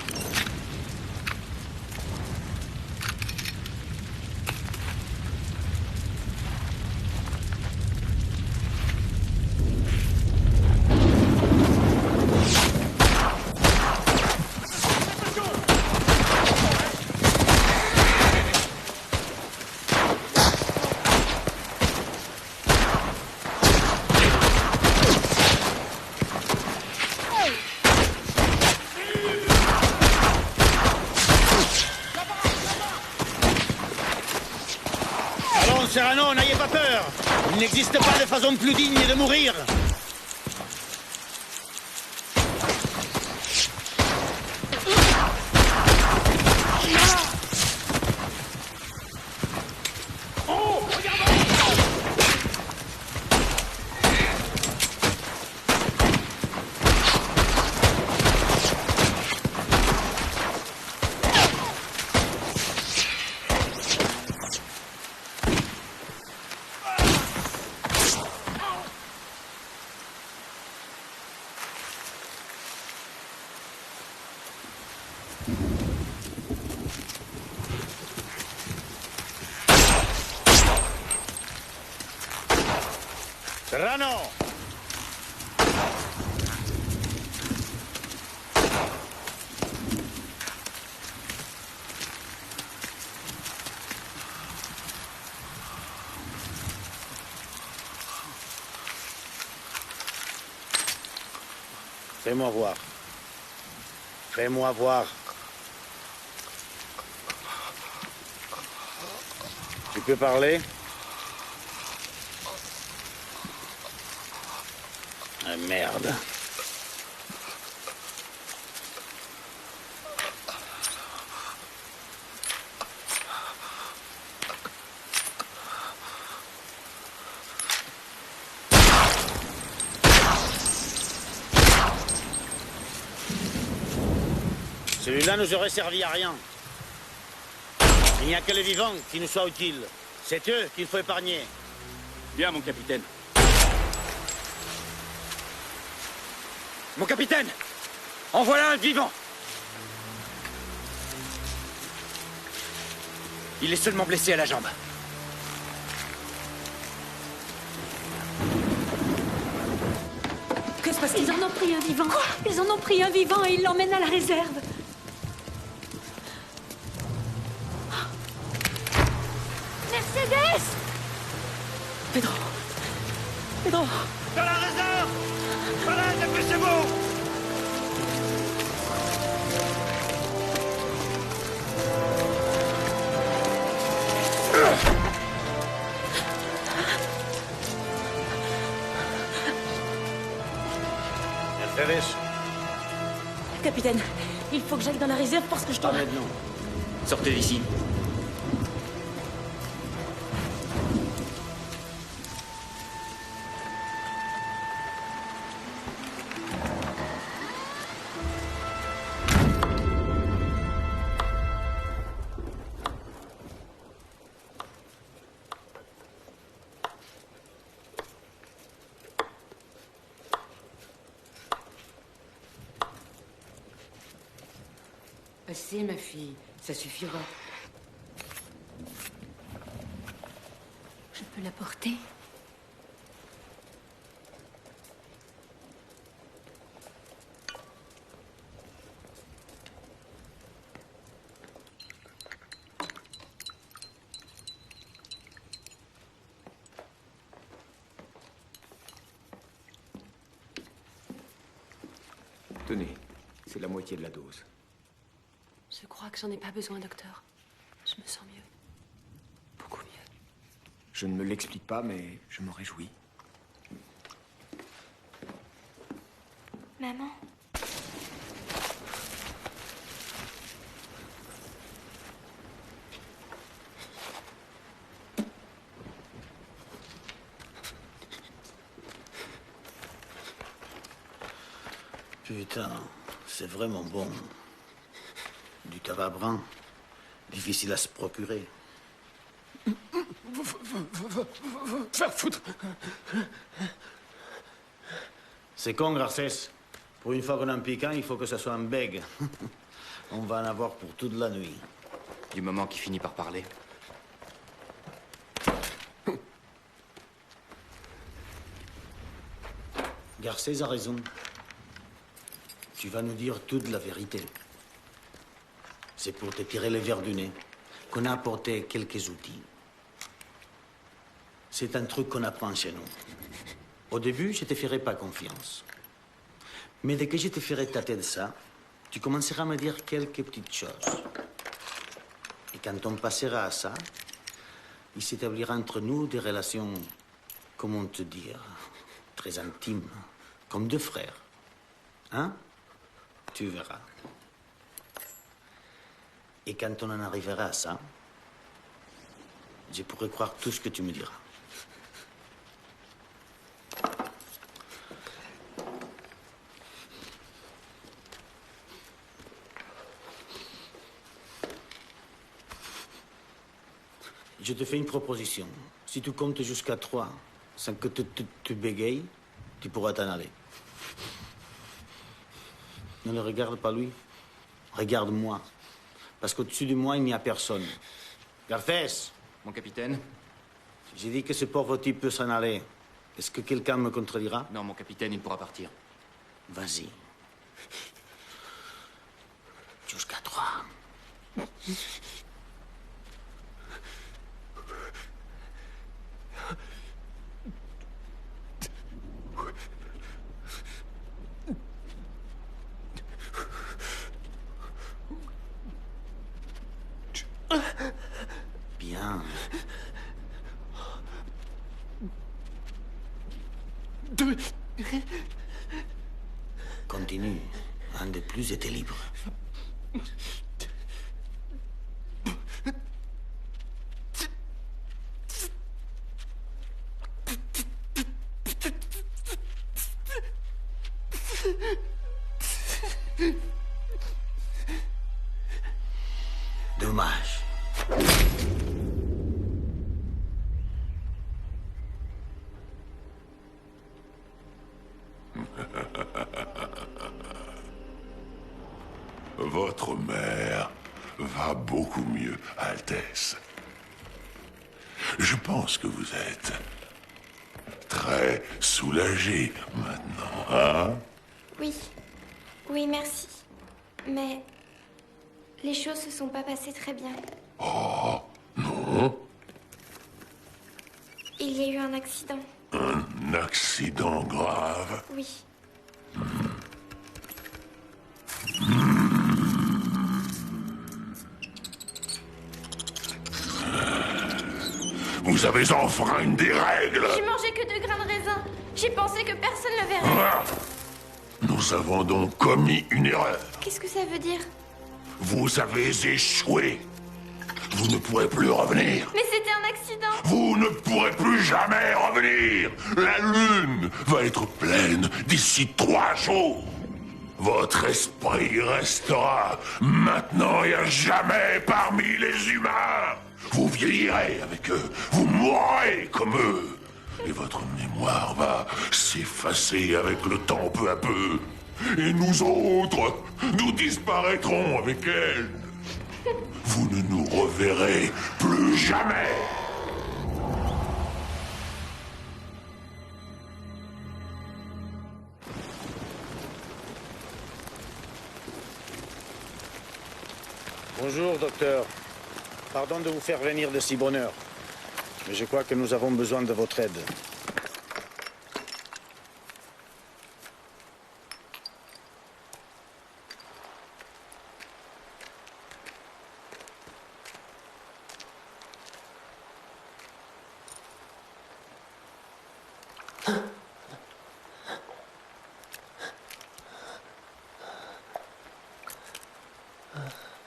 Serrano, n'ayez pas peur. Il n'existe pas de façon plus digne de mourir. Serrano! Fais-moi voir. Fais-moi voir. Tu peux parler? Ah, merde. Celui-là nous aurait servi à rien. Il n'y a que les vivants qui nous soient utiles. C'est eux qu'il faut épargner. Bien, mon capitaine. Mon capitaine! En voilà un vivant! Il est seulement blessé à la jambe. Que se passe-t-il? Ils en ont pris un vivant. Quoi? Ils en ont pris un vivant et ils l'emmènent à la réserve. Mercedes! Pedro! Pedro! Dans la réserve! Voilà, dépêchez-vous! Thérèse. Capitaine, il faut que j'aille dans la réserve parce que je dois... Pas maintenant. Sortez d'ici. Assez, ma fille. Ça suffira. Je peux la porter? Tenez, c'est la moitié de la dose. Je crois que j'en ai pas besoin, docteur. Je me sens mieux. Beaucoup mieux. Je ne me l'explique pas, mais je m'en réjouis. Maman? Putain, c'est vraiment bon. Du tabac brun, difficile à se procurer. Faire foutre. C'est con, Garcès. Pour une fois qu'on a un piquant, il faut que ça soit un bègue. On va en avoir pour toute la nuit. Du moment qu'il finit par parler. Garcès a raison. Tu vas nous dire toute la vérité. C'est pour te tirer les verres du nez qu'on a apporté quelques outils. C'est un truc qu'on apprend chez nous. Au début, je te ferai pas confiance. Mais dès que je te ferai tâter de ça, tu commenceras à me dire quelques petites choses. Et quand on passera à ça, il s'établira entre nous des relations, comment te dire, très intimes, comme deux frères. Hein? Tu verras. Et quand on en arrivera à ça, je pourrai croire tout ce que tu me diras. Je te fais une proposition. Si tu comptes jusqu'à 3, sans que tu bégayes, tu pourras t'en aller. Ne le regarde pas lui. Regarde-moi. Parce qu'au-dessus de moi, il n'y a personne. Garcès! Mon capitaine? J'ai dit que ce pauvre type peut s'en aller. Est-ce que quelqu'un me contredira? Non, mon capitaine, il pourra partir. Vas-y. Jusqu'à 3. Bien. Continue. Un de plus et t'es libre. Dommage. Votre mère va beaucoup mieux, Altesse. Je pense que vous êtes très soulagé maintenant, hein? Oui. Oui, merci. Mais les choses se sont pas passées très bien. Oh, non? Il y a eu un accident. Un accident grave? Oui. Vous avez enfreint des règles! J'ai mangé que 2 grains de raisin. J'ai pensé que personne ne le verrait. Nous avons donc commis une erreur. Qu'est-ce que ça veut dire? Vous avez échoué. Vous ne pourrez plus revenir. Mais c'était un accident. Vous ne pourrez plus jamais revenir. La lune va être pleine d'ici 3 jours. Votre esprit restera maintenant et à jamais parmi les humains. Vous vieillirez avec eux. Vous mourrez comme eux. Et votre mémoire va s'effacer avec le temps peu à peu. Et nous autres, nous disparaîtrons avec elle. Vous ne nous reverrez plus jamais. Bonjour, docteur. Pardon de vous faire venir de si bonne heure. Mais je crois que nous avons besoin de votre aide.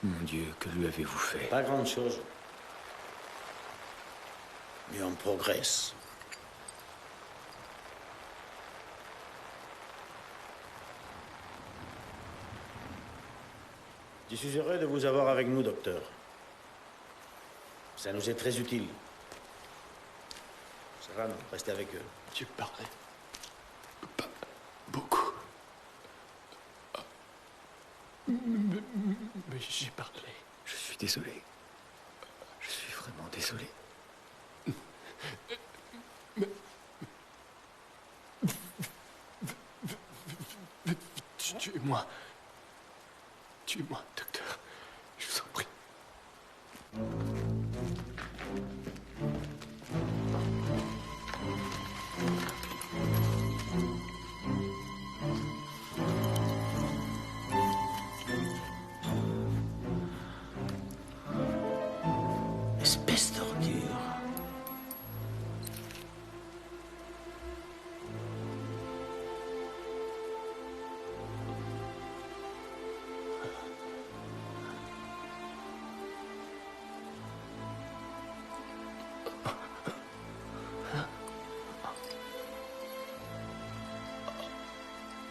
Mon Dieu, que lui avez-vous fait? Pas grand-chose. Mais on progresse. Je suis heureux de vous avoir avec nous, docteur. Ça nous est très utile. Serrano, restez avec eux. Tu parlais pas beaucoup. Mais j'ai parlé. Je suis désolé. Je suis vraiment désolé. Tuez-moi. Tuez-moi, docteur. Je vous en prie. Espèce d'ordure.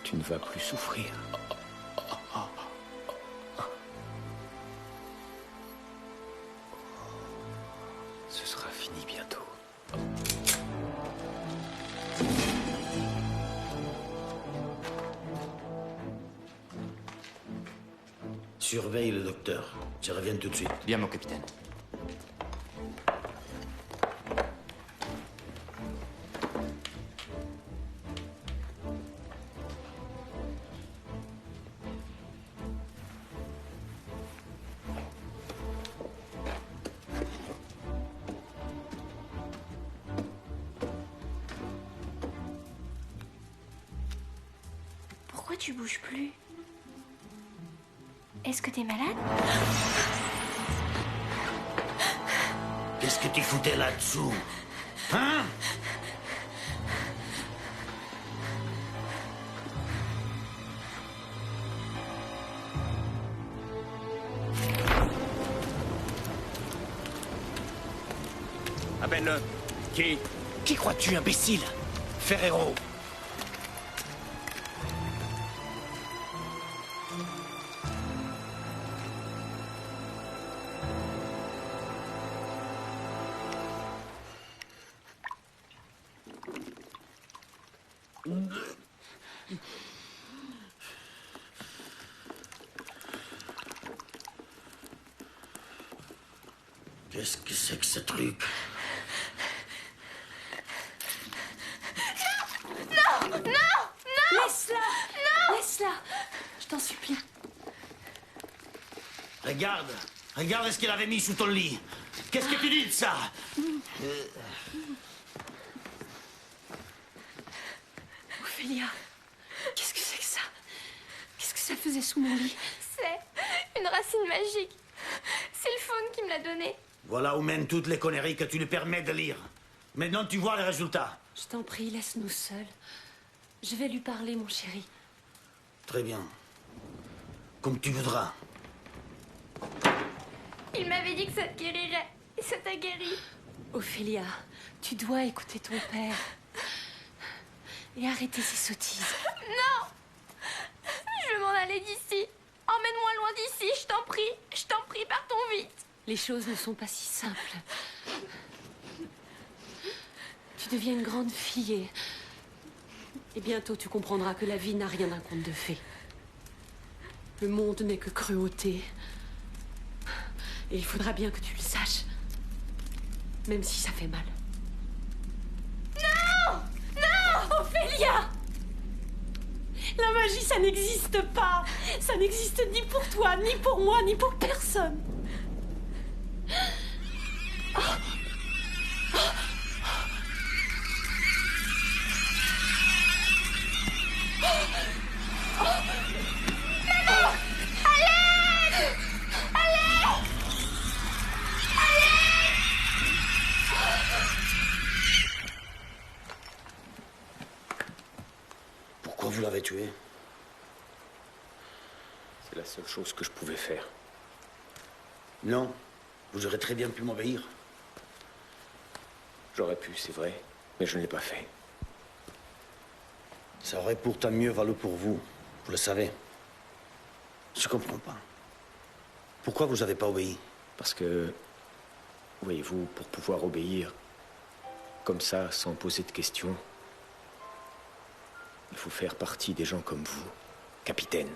Tu ne vas plus souffrir. Ce sera fini bientôt. Surveille le docteur. Je reviens tout de suite. Bien, mon capitaine. Pourquoi tu bouges plus? Est-ce que t'es malade? Qu'est-ce que tu foutais là-dessous? Hein? Amène-le. Qui crois-tu, imbécile? Ferrero. Qu'est-ce que c'est que ce truc? Non! Non! Non! Laisse-la! Non! Laisse-la! Je t'en supplie. Regarde! Regarde ce qu'il avait mis sous ton lit. Qu'est-ce que tu dis de ça? Ophélia, qu'est-ce que c'est que ça? Qu'est-ce que ça faisait sous mon lit? C'est une racine magique. C'est le faune qui me l'a donnée. Voilà où mènent toutes les conneries que tu lui permets de lire. Maintenant, tu vois les résultats. Je t'en prie, laisse-nous seuls. Je vais lui parler, mon chéri. Très bien. Comme tu voudras. Il m'avait dit que ça te guérirait. Et ça t'a guéri. Ophélia, tu dois écouter ton père. Et arrêter ces sottises. Non! Je veux m'en aller d'ici. Emmène-moi loin d'ici, je t'en prie. Je t'en prie, partons vite. Les choses ne sont pas si simples. Tu deviens une grande fille et bientôt tu comprendras que la vie n'a rien d'un conte de fées. Le monde n'est que cruauté. Et il faudra bien que tu le saches. Même si ça fait mal. Non! Non! Ophélia! La magie, ça n'existe pas. Ça n'existe ni pour toi, ni pour moi, ni pour personne. Maman! Allez! Allez! Pourquoi vous l'avez tué? C'est la seule chose que je pouvais faire. Non. Vous aurez très bien pu m'obéir. J'aurais pu, c'est vrai, mais je ne l'ai pas fait. Ça aurait pourtant mieux valu pour vous. Vous le savez. Je comprends pas. Pourquoi vous n'avez pas obéi? Parce que, voyez-vous, pour pouvoir obéir, comme ça, sans poser de questions, il faut faire partie des gens comme vous, capitaine.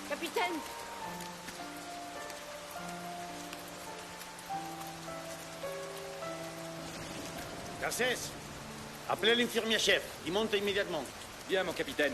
Capitaine! Garcès, appelez l'infirmier chef. Il monte immédiatement. Bien, mon capitaine.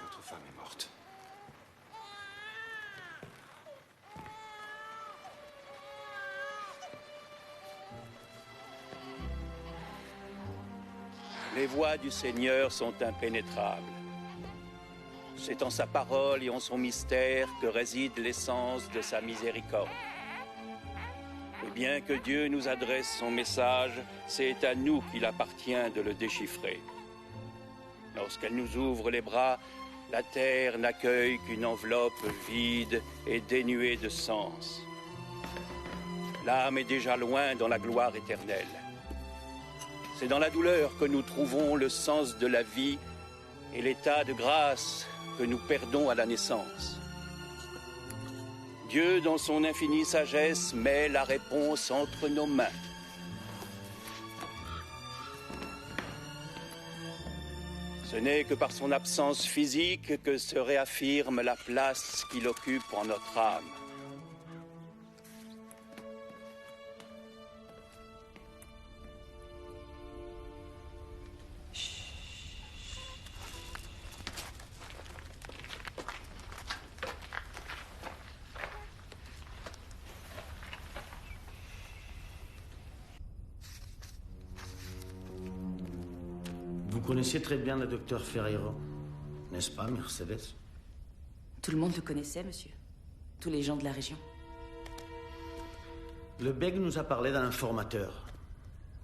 Votre femme est morte. Les voies du Seigneur sont impénétrables. C'est en sa parole et en son mystère que réside l'essence de sa miséricorde. Et bien que Dieu nous adresse son message, c'est à nous qu'il appartient de le déchiffrer. Lorsqu'elle nous ouvre les bras, la terre n'accueille qu'une enveloppe vide et dénuée de sens. L'âme est déjà loin dans la gloire éternelle. C'est dans la douleur que nous trouvons le sens de la vie et l'état de grâce que nous perdons à la naissance. Dieu, dans son infinie sagesse, met la réponse entre nos mains. Ce n'est que par son absence physique que se réaffirme la place qu'il occupe en notre âme. Vous connaissiez très bien le docteur Ferreiro, n'est-ce pas, Mercedes? Tout le monde le connaissait, monsieur. Tous les gens de la région. Le bègue nous a parlé d'un informateur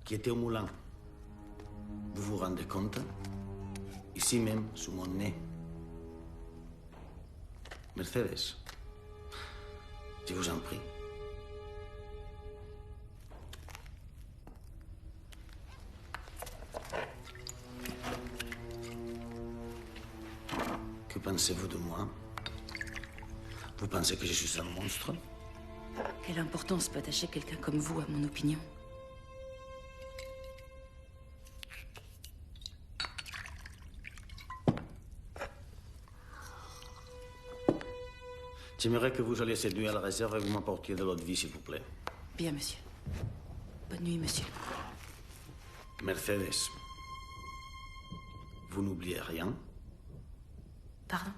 qui était au moulin. Vous vous rendez compte? Ici même, sous mon nez. Mercedes, Je vous en prie. Que pensez-vous de moi? Vous pensez que je suis un monstre? Quelle importance peut attacher quelqu'un comme vous à mon opinion? J'aimerais que vous alliez cette nuit à la réserve et vous m'apportiez de l'eau de vie, s'il vous plaît. Bien, monsieur. Bonne nuit, monsieur. Mercedes, vous n'oubliez rien? Pardon?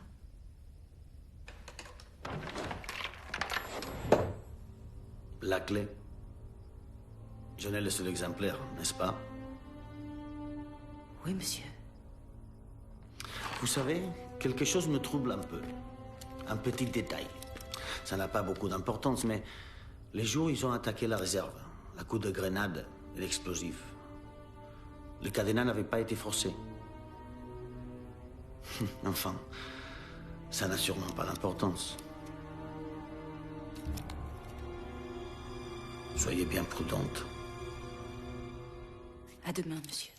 La clé. Je n'ai le seul exemplaire, n'est-ce pas? Oui, monsieur. Vous savez, quelque chose me trouble un peu. Un petit détail. Ça n'a pas beaucoup d'importance, mais les jours où ils ont attaqué la réserve, à coups de grenades et d'explosifs, le cadenas n'avait pas été forcé. Enfin, ça n'a sûrement pas d'importance. Soyez bien prudente. À demain, monsieur.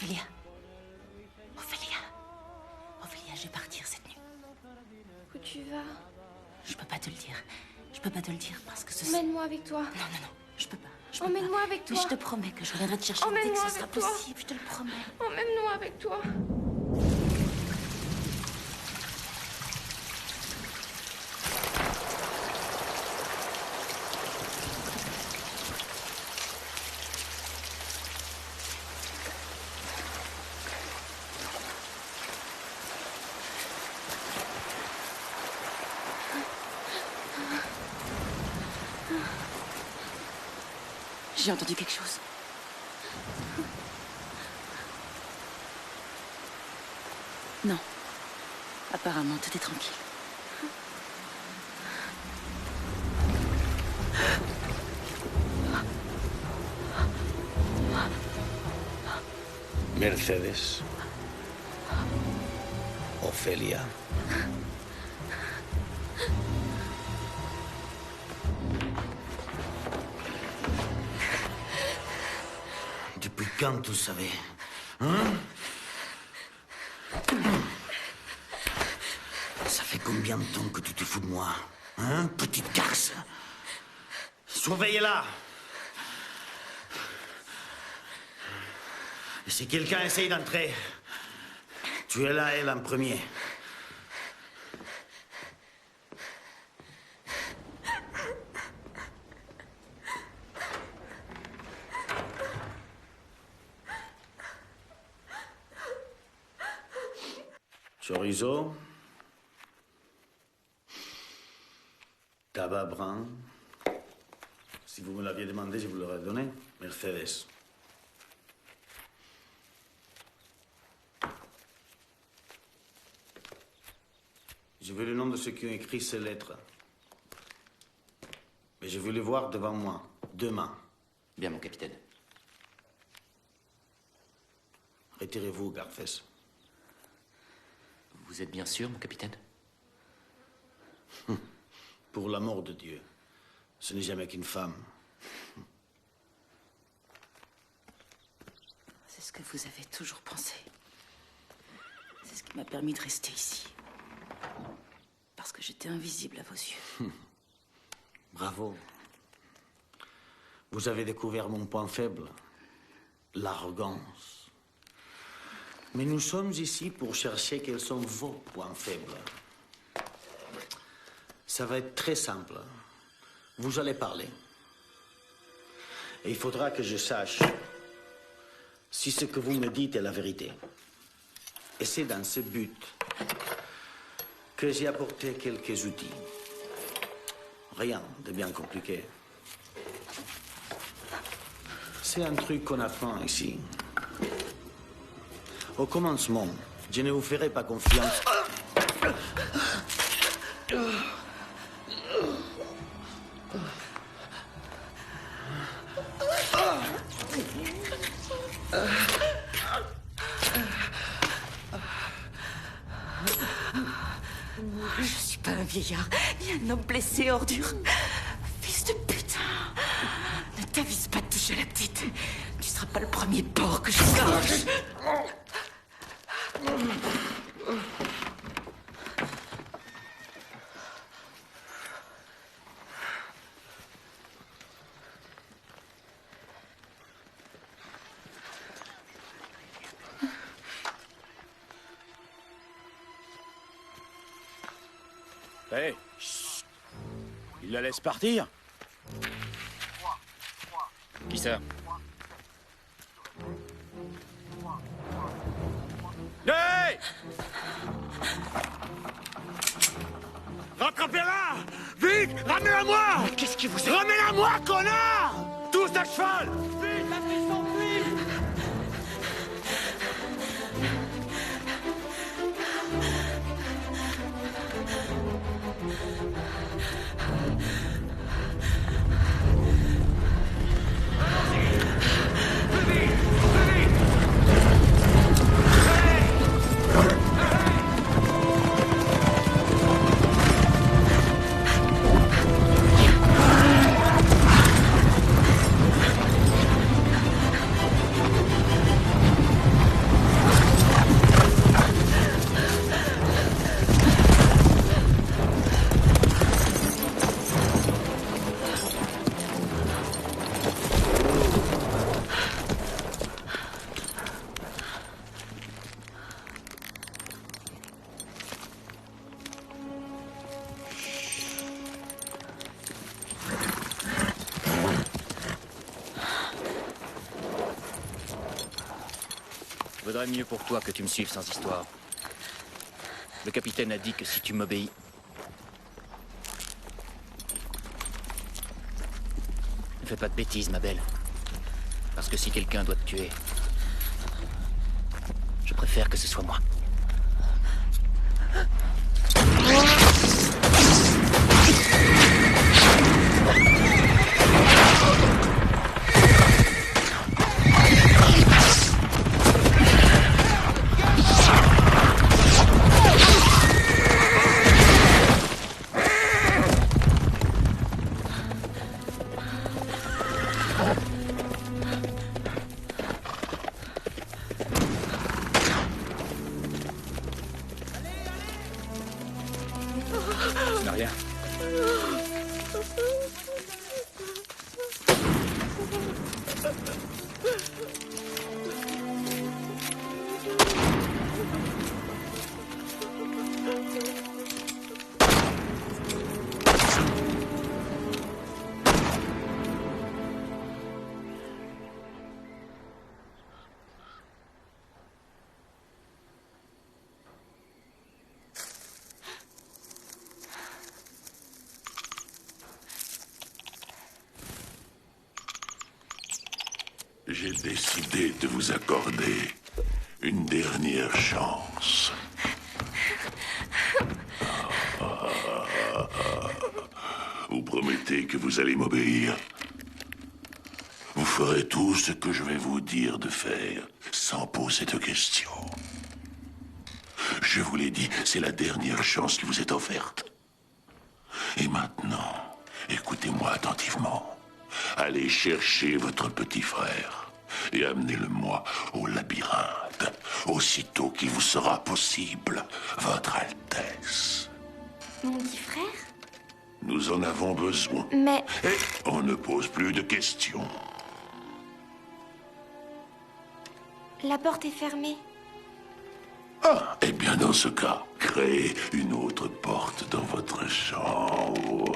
Ophélia. Ophélia. Ophélia, je vais partir cette nuit. Où tu vas? Je peux pas te le dire. Je peux pas te le dire parce que ce... Emmène-moi avec toi. Non, non, non. Je peux pas. Emmène-moi avec toi. Mais je te promets que je reviendrai te chercher dès que ce sera possible. Je te le promets. Emmène-moi avec toi. J'ai entendu quelque chose. Non. Apparemment, tout est tranquille. Mercedes. Ophélia. Depuis quand, vous savez? Hein? Ça fait combien de temps que tu te fous de moi? Hein, petite garce? Surveillez-la! Et si quelqu'un essaye d'entrer, tuez-la elle en premier. Chorizo, tabac brun. Si vous me l'aviez demandé, je vous l'aurais donné. Mercedes. Je veux le nom de ceux qui ont écrit ces lettres. Mais je veux les voir devant moi, demain. Bien, mon capitaine. Retirez-vous, Garfès. Vous êtes bien sûr, mon capitaine? Pour l'amour de Dieu, ce n'est jamais qu'une femme. C'est ce que vous avez toujours pensé. C'est ce qui m'a permis de rester ici. Parce que j'étais invisible à vos yeux. Bravo. Vous avez découvert mon point faible, l'arrogance. Mais nous sommes ici pour chercher quels sont vos points faibles. Ça va être très simple. Vous allez parler. Et il faudra que je sache si ce que vous me dites est la vérité. Et c'est dans ce but que j'ai apporté quelques outils. Rien de bien compliqué. C'est un truc qu'on apprend ici. Au commencement, je ne vous ferai pas confiance. Je suis pas un vieillard, ni un homme blessé, ordure. Fils de putain. Ne t'avise pas de toucher la petite. Tu seras pas le premier porc que je gorge. Hé, chut. Il la laisse partir? Qui ça? Hey! Rattrapez-la! Vite! Ramenez-la moi! Qu'est-ce qui vous... Ramenez-la moi, connard! Tous à cheval! Vite, la fille s'enfuit! Vaudrait mieux pour toi que tu me suives sans histoire. Le capitaine a dit que si tu m'obéis... Ne fais pas de bêtises, ma belle. Parce que si quelqu'un doit te tuer, je préfère que ce soit moi. Ce n'est rien. J'ai décidé de vous accorder une dernière chance. Vous promettez que vous allez m'obéir? Vous ferez tout ce que je vais vous dire de faire, sans poser de questions. Je vous l'ai dit, c'est la dernière chance qui vous est offerte. Et maintenant, écoutez-moi attentivement. Allez chercher votre petit frère et amenez-le-moi au labyrinthe, aussitôt qu'il vous sera possible, Votre Altesse. Mon petit frère? Nous en avons besoin. Mais... Et on ne pose plus de questions. La porte est fermée. Ah, eh bien dans ce cas, créez une autre porte dans votre chambre.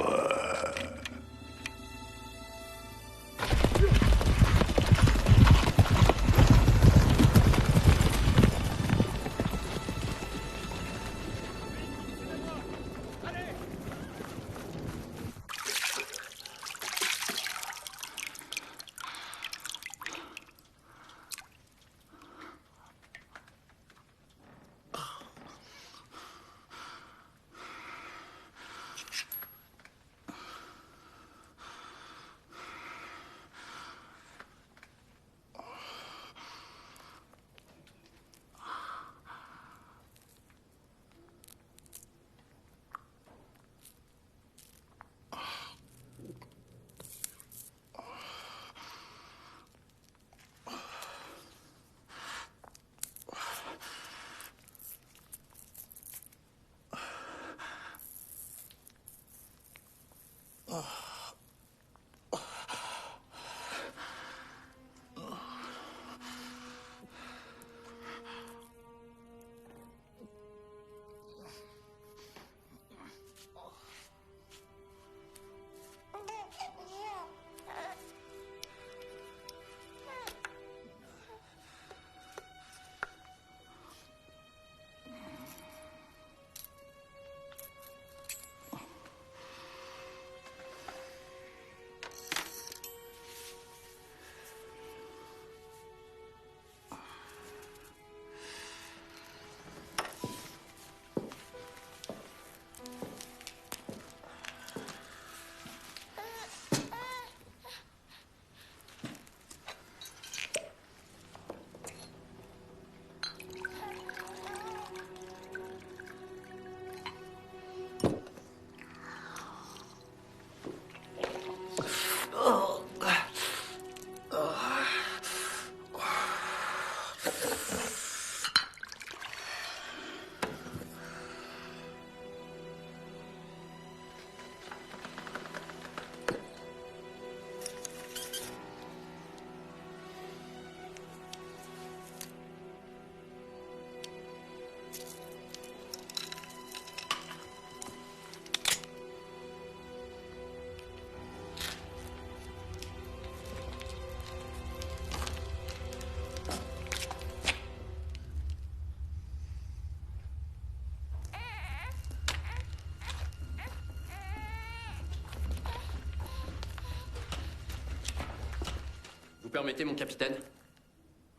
permettez, mon capitaine?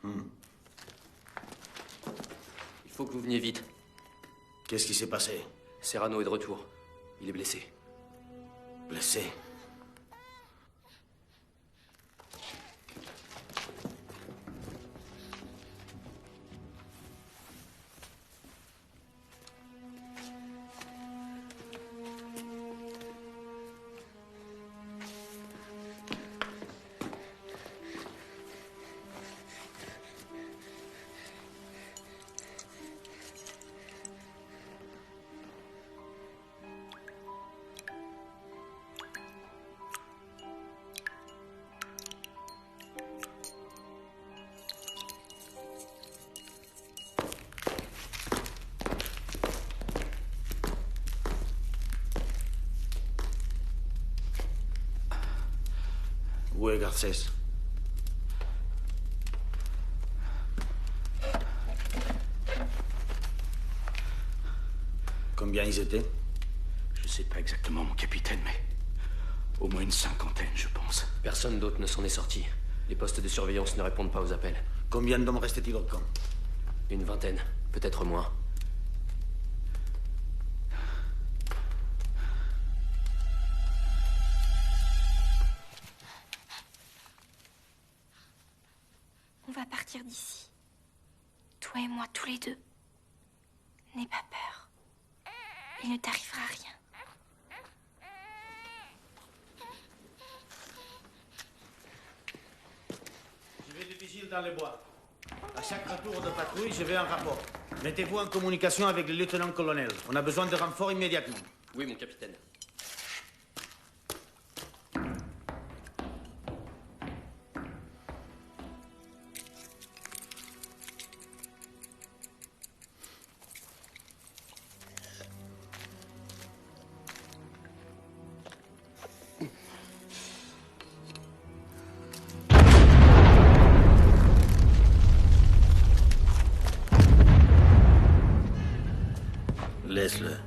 Il faut que vous veniez vite. Qu'est-ce qui s'est passé? Serrano est de retour. Il est blessé. Blessé? Où est Garcés? Combien ils étaient? Je sais pas exactement, mon capitaine, mais au moins une cinquantaine, je pense. Personne d'autre ne s'en est sorti. Les postes de surveillance ne répondent pas aux appels. Combien d'hommes restait-il au camp? Une vingtaine, peut-être moins. On va partir d'ici. Toi et moi, tous les deux. N'aie pas peur. Il ne t'arrivera rien. Je vais de vigile dans les bois. À chaque retour de patrouille, je veux un rapport. Mettez-vous en communication avec le lieutenant-colonel. On a besoin de renforts immédiatement. Oui, mon capitaine. Laisse-le.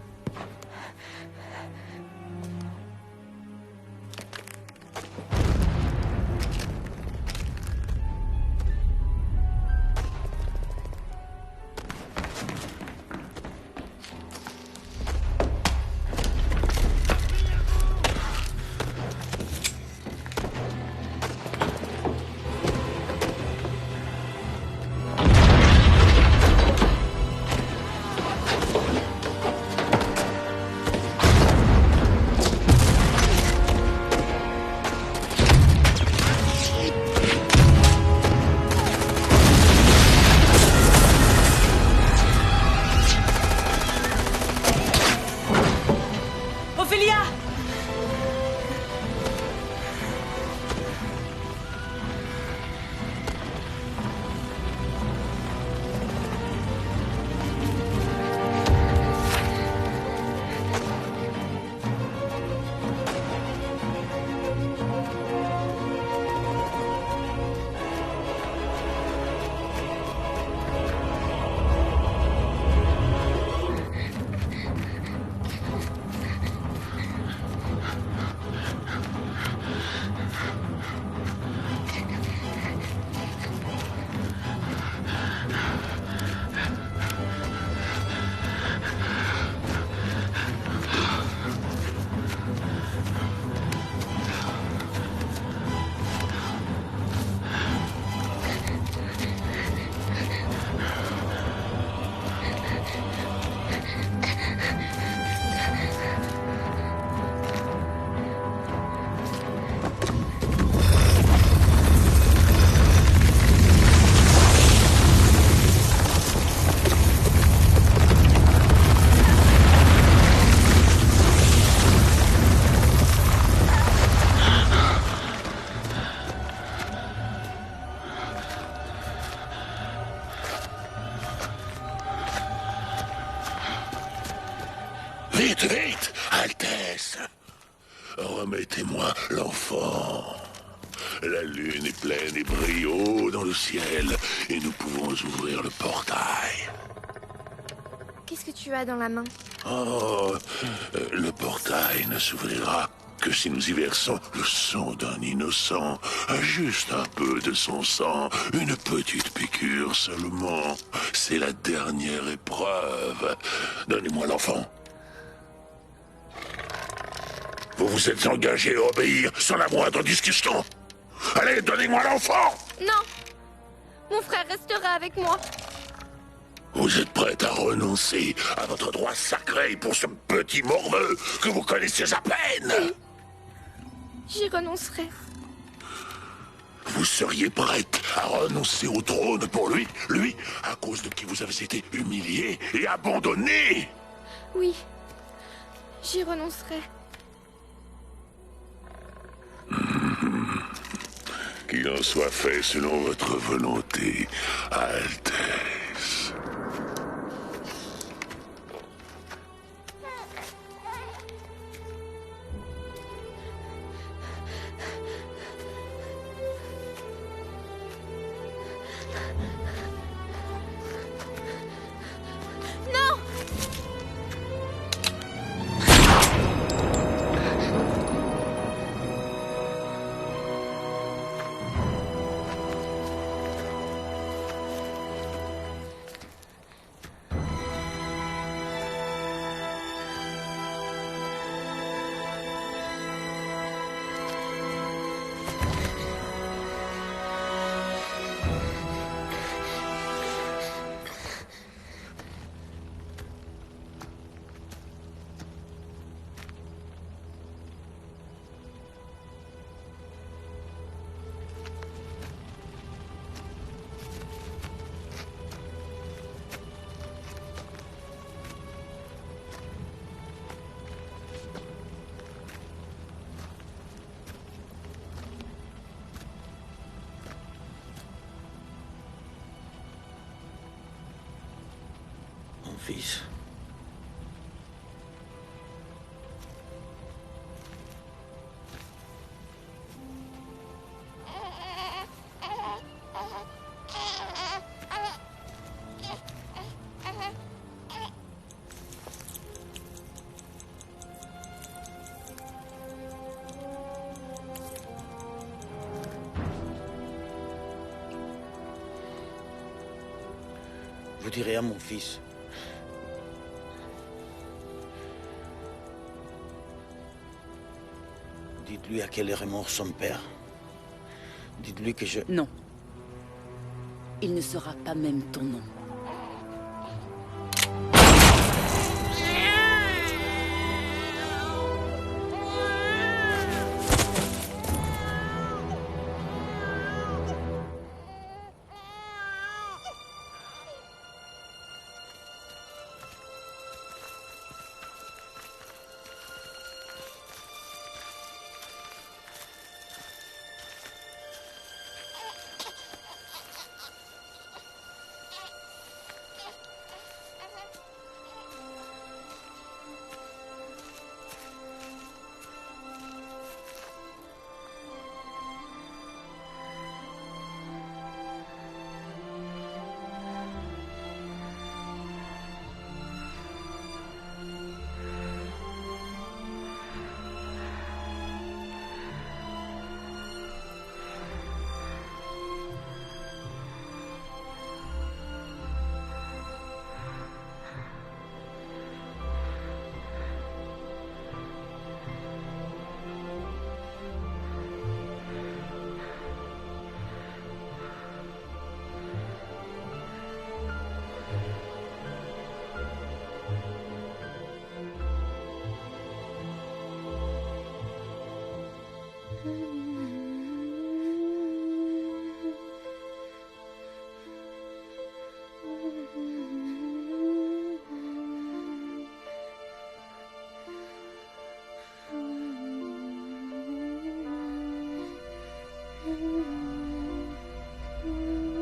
Vite, vite, Altesse! Remettez-moi l'enfant. La lune est pleine et brille haut dans le ciel, et nous pouvons ouvrir le portail. Qu'est-ce que tu as dans la main? Oh, le portail ne s'ouvrira que si nous y versons le sang d'un innocent, juste un peu de son sang, une petite piqûre seulement, c'est la dernière épreuve. Donnez-moi l'enfant. Vous vous êtes engagé à obéir sans la moindre discussion. Allez, donnez-moi l'enfant! Non! Mon frère restera avec moi. Vous êtes prête à renoncer à votre droit sacré pour ce petit morveux que vous connaissez à peine? Oui. J'y renoncerai. Vous seriez prête à renoncer au trône pour lui, à cause de qui vous avez été humilié et abandonné? Oui. J'y renoncerai. Qu'il en soit fait selon votre volonté, Altesse. Non! Mon fils. Je dirai à mon fils. Dites-lui à quel est remords son père. Dites-lui que je... Non. Il ne saura pas même ton nom.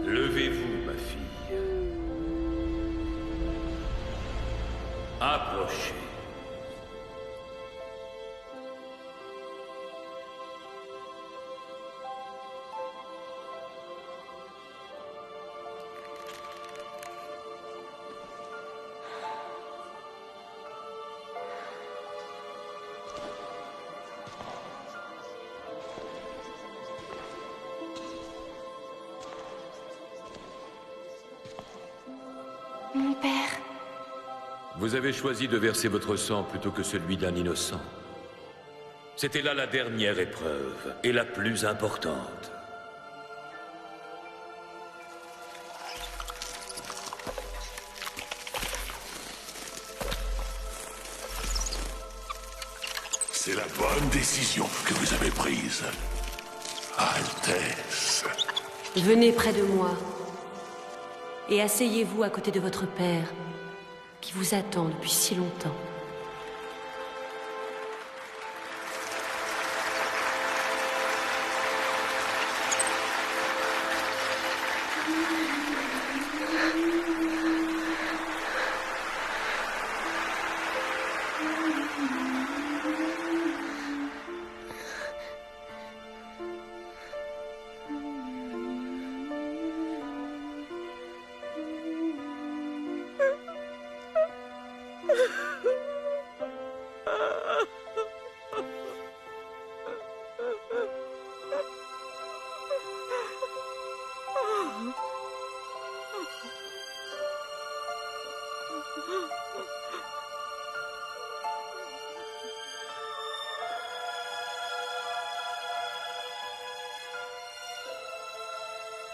Levez-vous, ma fille. Approchez. Vous avez choisi de verser votre sang plutôt que celui d'un innocent. C'était là la dernière épreuve, et la plus importante. C'est la bonne décision que vous avez prise, Altesse. Venez près de moi et asseyez-vous à côté de votre père, qui vous attend depuis si longtemps.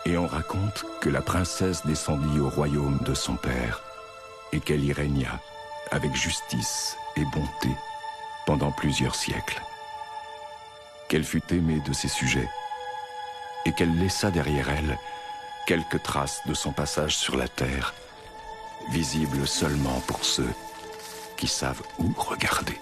Et on raconte que la princesse descendit au royaume de son père et qu'elle y régna avec justice et bonté pendant plusieurs siècles. Qu'elle fut aimée de ses sujets et qu'elle laissa derrière elle quelques traces de son passage sur la terre, visibles seulement pour ceux qui savent où regarder.